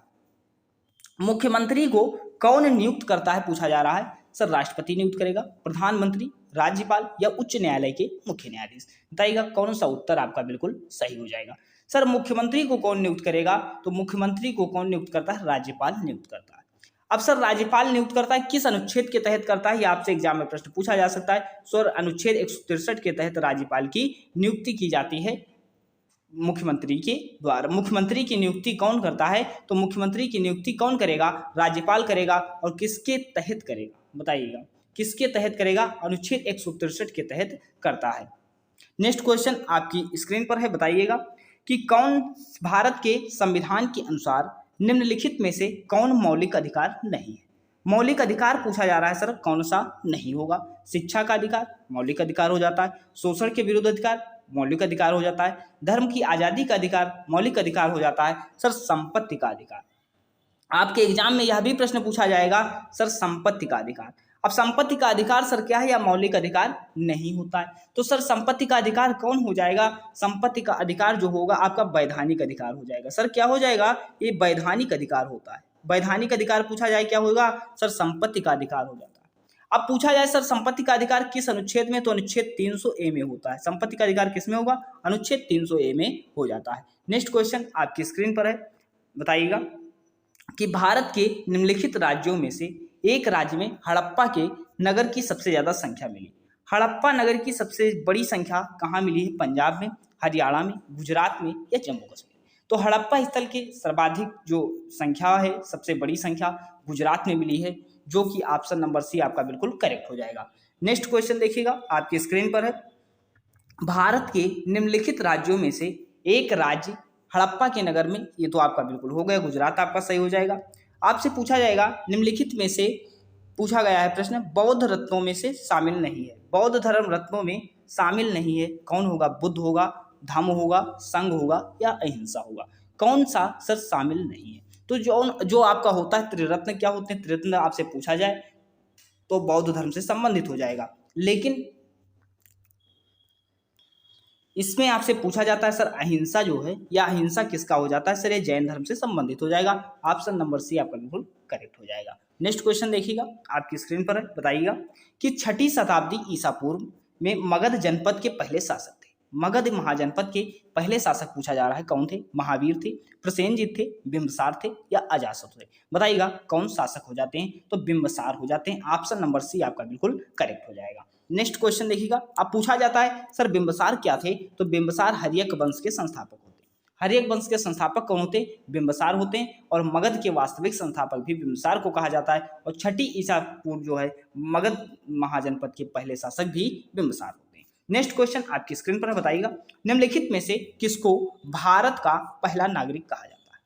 मुख्यमंत्री को कौन नियुक्त करता है पूछा जा रहा है। सर राष्ट्रपति नियुक्त करेगा, प्रधानमंत्री, राज्यपाल या उच्च न्यायालय के मुख्य न्यायाधीश? बताइएगा कौन सा उत्तर आपका बिल्कुल सही हो जाएगा। सर मुख्यमंत्री को कौन नियुक्त करेगा? तो मुख्यमंत्री को कौन नियुक्त करता है? राज्यपाल नियुक्त करता है। अब सर राज्यपाल नियुक्त करता है किस अनुच्छेद के तहत करता है? ये आपसे एग्जाम में प्रश्न पूछा जा सकता है। सर अनुच्छेद 163 के तहत राज्यपाल की नियुक्ति की जाती है मुख्यमंत्री के द्वारा। मुख्यमंत्री की नियुक्ति कौन करता है? तो मुख्यमंत्री की नियुक्ति कौन करेगा? राज्यपाल करेगा। और किसके तहत करेगा? बताइएगा किसके तहत करेगा? अनुच्छेद 163 के तहत करता है। नेक्स्ट क्वेश्चन आपकी स्क्रीन पर है, बताइएगा कि कौन भारत के संविधान के अनुसार निम्नलिखित में से कौन मौलिक अधिकार नहीं है? मौलिक अधिकार पूछा जा रहा है सर, कौन सा नहीं होगा? शिक्षा का अधिकार मौलिक अधिकार हो जाता है, शोषण के विरुद्ध अधिकार मौलिक अधिकार हो जाता है, धर्म की आजादी का अधिकार मौलिक अधिकार हो जाता है, सर संपत्ति का अधिकार। आपके एग्जाम में यह भी प्रश्न पूछा जाएगा सर संपत्ति का अधिकार। अब संपत्ति का अधिकार सर क्या है? या मौलिक अधिकार नहीं होता है। तो सर संपत्ति का अधिकार कौन हो जाएगा? संपत्ति का अधिकार जो होगा आपका वैधानिक अधिकार हो जाएगा। सर क्या हो जाएगा? ये वैधानिक अधिकार होता है। वैधानिक अधिकार पूछा जाए क्या होगा? सर संपत्ति का अधिकार हो जाता है। अब पूछा जाए सर संपत्ति का अधिकार किस अनुच्छेद में? तो अनुच्छेद 300A में होता है। संपत्ति का अधिकार किस में होगा? अनुच्छेद 300A में हो जाता है। नेक्स्ट क्वेश्चन आपकी स्क्रीन पर है, बताइएगा कि भारत के निम्नलिखित राज्यों में से एक राज्य में हड़प्पा के नगर की सबसे ज्यादा संख्या मिली। हड़प्पा नगर की सबसे बड़ी संख्या कहाँ मिली है? पंजाब में, हरियाणा में, गुजरात में या जम्मू कश्मीर? तो हड़प्पा स्थल की सर्वाधिक जो संख्या है, सबसे बड़ी संख्या गुजरात में मिली है, जो कि ऑप्शन नंबर सी आपका बिल्कुल करेक्ट हो जाएगा। नेक्स्ट क्वेश्चन देखिएगा, आपकी स्क्रीन पर है। भारत के निम्नलिखित राज्यों में से एक राज्य हड़प्पा के नगर में, ये तो आपका बिल्कुल हो गया, गुजरात आपका सही हो जाएगा। आपसे पूछा जाएगा निम्नलिखित में से, पूछा गया है प्रश्न, बौद्ध रत्नों में से शामिल नहीं है, बौद्ध धर्म रत्नों में शामिल नहीं है, कौन होगा? बुद्ध होगा, धम्म होगा, संघ होगा या अहिंसा होगा? कौन सा सर शामिल नहीं है? तो जो आपका होता है त्रिरत्न, क्या होते हैं त्रिरत्न? आपसे पूछा जाए तो बौद्ध धर्म से संबंधित हो जाएगा, लेकिन इसमें आपसे पूछा जाता है सर अहिंसा जो है, या अहिंसा किसका हो जाता है? सर ये जैन धर्म से संबंधित हो जाएगा। ऑप्शन नंबर सी आपका बिल्कुल करेक्ट हो जाएगा। नेक्स्ट क्वेश्चन देखिएगा, आपकी स्क्रीन पर है, बताइएगा कि 6ठी शताब्दी ईसा पूर्व में मगध जनपद के पहले शासक थे। मगध महाजनपद के पहले शासक पूछा जा रहा है, कौन थे? महावीर थे, प्रसेनजीत थे, बिंबिसार थे या अजातशत्रु थे? बताइएगा कौन शासक हो जाते हैं? तो बिंबिसार हो जाते हैं। ऑप्शन नंबर सी आपका बिल्कुल करेक्ट हो जाएगा। नेक्स्ट क्वेश्चन देखिएगा, अब पूछा जाता है सर बिंबिसार क्या थे? तो बिंबिसार हर्यक वंश के संस्थापक होते हैं। हर्यक वंश के संस्थापक कौन होते हैं? बिंबिसार होते हैं। और मगध के वास्तविक संस्थापक भी बिंबिसार को कहा जाता है। और 6ठी ईसा पूर्व जो है मगध महाजनपद के पहले शासक भी बिंबिसार होते हैं। नेक्स्ट क्वेश्चन आपकी स्क्रीन पर बताइएगा, निम्नलिखित में से किसको भारत का पहला नागरिक कहा जाता है?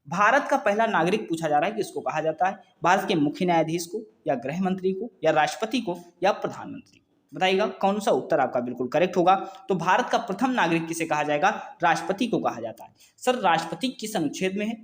भारत का पहला नागरिक पूछा जा रहा है, किसको कहा जाता है? भारत के मुख्य न्यायाधीश को, या गृह मंत्री को, या राष्ट्रपति को, या प्रधानमंत्री को? बताइएगा कौन सा उत्तर आपका बिल्कुल करेक्ट होगा? तो भारत का प्रथम नागरिक किसे कहा जाएगा? राष्ट्रपति को कहा जाता है। सर राष्ट्रपति किस अनुच्छेद में है?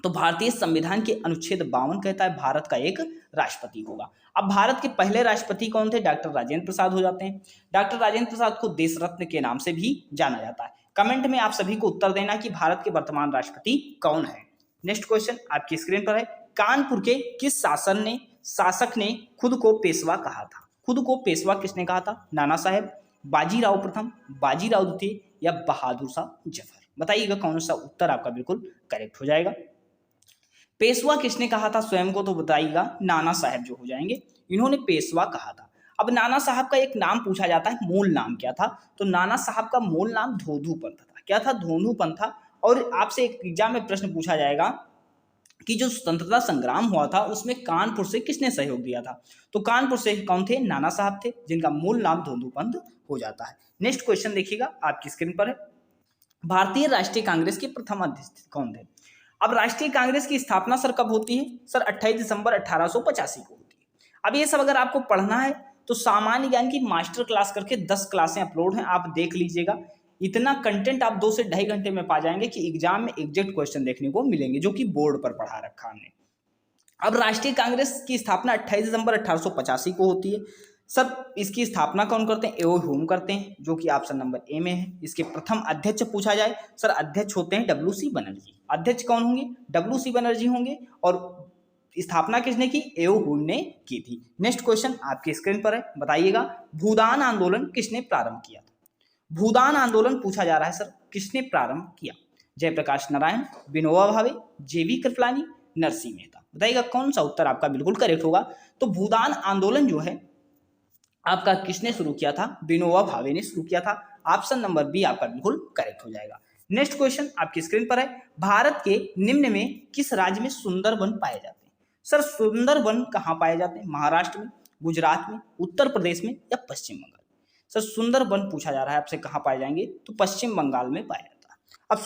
तो भारतीय संविधान के अनुच्छेद 52 कहता है भारत का एक राष्ट्रपति होगा। अब भारत के पहले राष्ट्रपति कौन थे? डॉक्टर राजेंद्र प्रसाद हो जाते हैं। डॉक्टर राजेंद्र प्रसाद को देश रत्न के नाम से भी जाना जाता है। कमेंट में आप सभी को उत्तर देना कि भारत के वर्तमान राष्ट्रपति कौन है। नेक्स्ट क्वेश्चन आपकी स्क्रीन पर है, कानपुर के किस शासक ने खुद को पेशवा कहा था? खुद को पेशवा किसने कहा था? नाना साहेब, बाजीराव प्रथम, बाजीराव द्वितीय या बहादुर शाह जफर? बताइएगा कौन सा उत्तर आपका बिल्कुल करेक्ट हो जाएगा। पेशवा किसने कहा था स्वयं को? तो बताइएगा नाना साहेब जो हो जाएंगे, इन्होंने पेशवा कहा था। अब नाना साहब का एक नाम पूछा जाता है, मूल नाम क्या था? तो नाना साहब का मूल नाम धोंधू पंथ था। क्या था? धोंधू पंथ था। और आपसे एक एग्जाम में प्रश्न पूछा जाएगा कि जो स्वतंत्रता संग्राम हुआ था उसमें कानपुर से किसने सहयोग दिया था? तो कानपुर से कौन थे? नाना साहब थे, जिनका मूल नाम धोंधू पंथ हो जाता है। नेक्स्ट क्वेश्चन देखिएगा, आपकी स्क्रीन पर है, भारतीय राष्ट्रीय कांग्रेस के प्रथम अध्यक्ष कौन थे? अब राष्ट्रीय कांग्रेस की स्थापना सर कब होती है? सर 28 दिसंबर 1885 को होती है। अब ये सब अगर आपको पढ़ना है तो सामान्य ज्ञान की मास्टर क्लास करके 10 क्लासें अपलोड हैं, आप देख लीजिएगा। इतना कंटेंट आप 2 से ढाई घंटे में पा जाएंगे कि एग्जाम में एग्जैक्ट क्वेश्चन देखने को मिलेंगे, जो कि बोर्ड पर पढ़ा रखा हमने। अब राष्ट्रीय कांग्रेस की स्थापना 28 दिसंबर 1885 को होती है। सर इसकी स्थापना कौन करते हैं? एओ ह्यूम करते हैं, जो कि ऑप्शन नंबर ए में है। इसके प्रथम अध्यक्ष पूछा जाए, सर अध्यक्ष होते हैं डब्ल्यू.सी. बनर्जी। अध्यक्ष कौन होंगे? डब्ल्यू.सी. बनर्जी होंगे। और स्थापना किसने की? एओ ह्यूम ने की थी। नेक्स्ट क्वेश्चन आपकी स्क्रीन पर है, बताइएगा भूदान आंदोलन किसने प्रारंभ किया था? भूदान आंदोलन पूछा जा रहा है, सर किसने प्रारंभ किया? जयप्रकाश नारायण, विनोबा भावे, जेबी कृपलानी, नरसिंह मेहता? बताइएगा कौन सा उत्तर आपका बिल्कुल करेक्ट होगा। तो भूदान आंदोलन जो है आपका किसने शुरू किया था? विनोबा भावे ने शुरू किया था। ऑप्शन नंबर बी आपका बिल्कुल करेक्ट हो जाएगा। नेक्स्ट क्वेश्चन आपकी स्क्रीन पर है, भारत के निम्न में किस राज्य में सुंदरवन पाए जाते हैं? सर सुंदरवन कहाँ पाए जाते हैं? महाराष्ट्र में, गुजरात में, उत्तर प्रदेश में या पश्चिम बंगाल? सर सुंदरवन पूछा जा रहा है आपसे कहाँ पाए जाएंगे? तो पश्चिम बंगाल में पाया जाता है। अब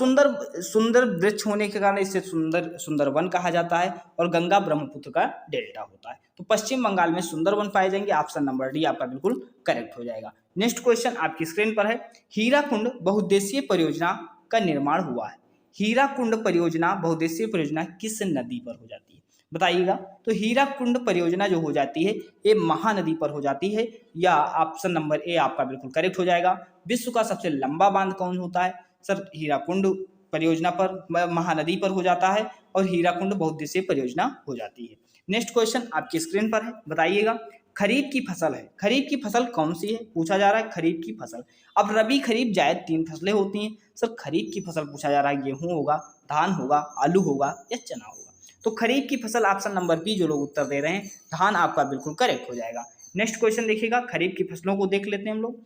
सुंदर वृक्ष होने के कारण इसे सुंदरवन कहा जाता है। और गंगा ब्रह्मपुत्र का डेल्टा होता है। तो पश्चिम बंगाल में सुंदरवन पाए जाएंगे। ऑप्शन नंबर डी आपका बिल्कुल करेक्ट हो जाएगा। नेक्स्ट क्वेश्चन आपकी स्क्रीन पर है, हीराकुंड बहुउद्देशीय परियोजना का निर्माण हुआ है। हीराकुंड परियोजना बहुउद्देशीय परियोजना किस नदी पर हो जाती है? बताइएगा। तो हीराकुंड परियोजना जो हो जाती है ये महानदी पर हो जाती है, या ऑप्शन नंबर ए आपका बिल्कुल करेक्ट हो जाएगा। विश्व का सबसे लंबा बांध कौन होता है? सर हीराकुंड परियोजना पर, महानदी पर हो जाता है। और हीराकुंड बहुउद्देशीय परियोजना हो जाती है। नेक्स्ट क्वेश्चन आपकी स्क्रीन पर है, बताइएगा खरीफ की फसल है, खरीफ की फसल कौन सी है? पूछा जा रहा है खरीफ की फसल। अब रबी खरीफ जायद 3 फसलें होती हैं। सर खरीफ की फसल पूछा जा रहा है, गेहूं होगा, धान होगा, आलू होगा या चना होगा? तो खरीफ की फसल ऑप्शन नंबर बी जो लोग उत्तर दे रहे हैं, धान आपका बिल्कुल करेक्ट हो जाएगा। नेक्स्ट क्वेश्चन देखिएगा, खरीफ की फसलों को देख लेते हैं हम लोग।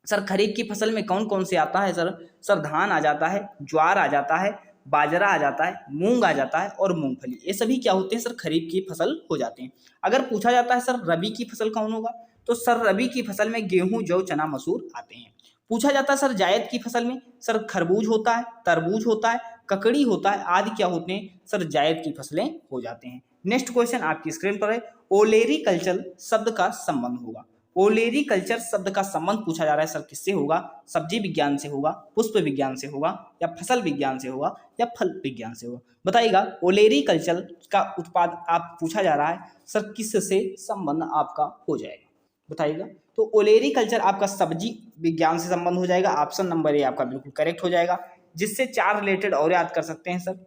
सर खरीफ की फसल में कौन कौन से आता है सर धान आ जाता है, ज्वार आ जाता है, बाजरा आ जाता है, मूंग आ जाता है और मूंगफली। ये सभी क्या होते हैं सर खरीफ की फसल हो जाते हैं। अगर पूछा जाता है सर रबी की फसल कौन होगा, तो सर रबी की फसल में गेहूं, जौ, चना, मसूर आते हैं। पूछा जाता है सर जायद की फसल में, सर खरबूज होता है, तरबूज होता है, ककड़ी होता है आदि क्या होते हैं सर जायद की फसलें हो जाते हैं। नेक्स्ट क्वेश्चन आपकी स्क्रीन पर है, ओलेरी कल्चर शब्द का संबंध होगा। ओलेरी कल्चर शब्द का संबंध पूछा जा रहा है सर किससे होगा, सब्जी विज्ञान से होगा, पुष्प विज्ञान से होगा, या फसल विज्ञान से होगा, या फल विज्ञान से होगा। बताइएगा ओलेरी कल्चर का उत्पाद आप पूछा जा रहा है सर किससे संबंध आपका हो जाएगा, बताइएगा। तो ओलेरी कल्चर आपका सब्जी विज्ञान से संबंध हो जाएगा, ऑप्शन नंबर ए आपका बिल्कुल करेक्ट हो जाएगा। जिससे 4 रिलेटेड और याद कर सकते हैं सर,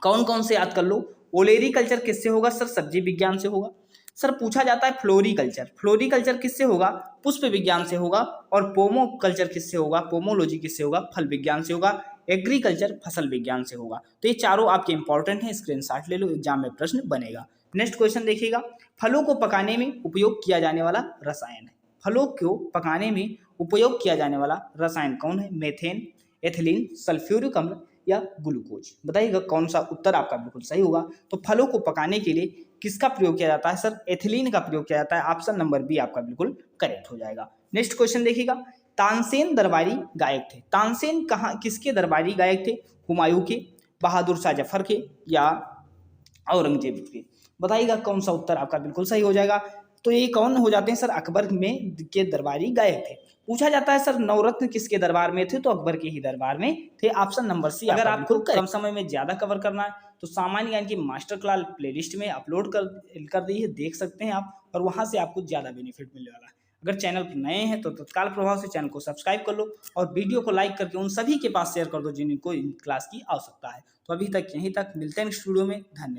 कौन कौन से याद कर लो। ओलेरी कल्चर किससे होगा सर सब्जी विज्ञान से होगा। सर पूछा जाता है फ्लोरीकल्चर, फ्लोरीकल्चर किससे होगा पुष्प विज्ञान से होगा। और पोमो कल्चर किससे होगा, पोमोलॉजी किससे होगा फल विज्ञान से होगा। एग्रीकल्चर फसल विज्ञान से होगा। तो ये चारों आपके इंपॉर्टेंट हैं, स्क्रीनशॉट ले लो, एग्जाम में प्रश्न बनेगा। नेक्स्ट क्वेश्चन देखिएगा, फलों को पकाने में उपयोग किया जाने वाला रसायन है। फलों को पकाने में उपयोग किया जाने वाला रसायन कौन है, मेथेन, एथिलीन, सल्फ्यूरिक अम्ल या ग्लूकोज। बताइएगा कौन सा उत्तर आपका बिल्कुल सही होगा। तो फलों को पकाने के लिए किसका प्रयोग किया जाता है सर एथिलीन का प्रयोग किया जाता है, ऑप्शन नंबर बी आपका बिल्कुल करेक्ट हो जाएगा। नेक्स्ट क्वेश्चन देखिएगा, तानसेन दरबारी गायक थे। तानसेन कहाँ किसके दरबारी गायक थे, हुमायूं के, बहादुर शाह जफर के या औरंगजेब के। बताइएगा कौन सा उत्तर आपका बिल्कुल सही हो जाएगा। तो ये कौन हो जाते हैं सर अकबर में के दरबारी गायक थे। पूछा जाता है सर नवरत्न किसके दरबार में थे, तो अकबर के ही दरबार में थे, ऑप्शन नंबर सी। अगर आपको कम समय में ज्यादा कवर करना है तो सामान्य ज्ञान की मास्टर क्लास प्लेलिस्ट में अपलोड कर दी है, देख सकते हैं आप, और वहां से आपको ज्यादा बेनिफिट मिलने वाला है। अगर चैनल पर नए हैं तो तत्काल प्रभाव से चैनल को सब्सक्राइब कर लो और वीडियो को लाइक करके उन सभी के पास शेयर कर दो जिनको इन क्लास की आवश्यकता है। तो अभी तक यहीं तक, मिलते हैं नेक्स्ट वीडियो में, धन्यवाद।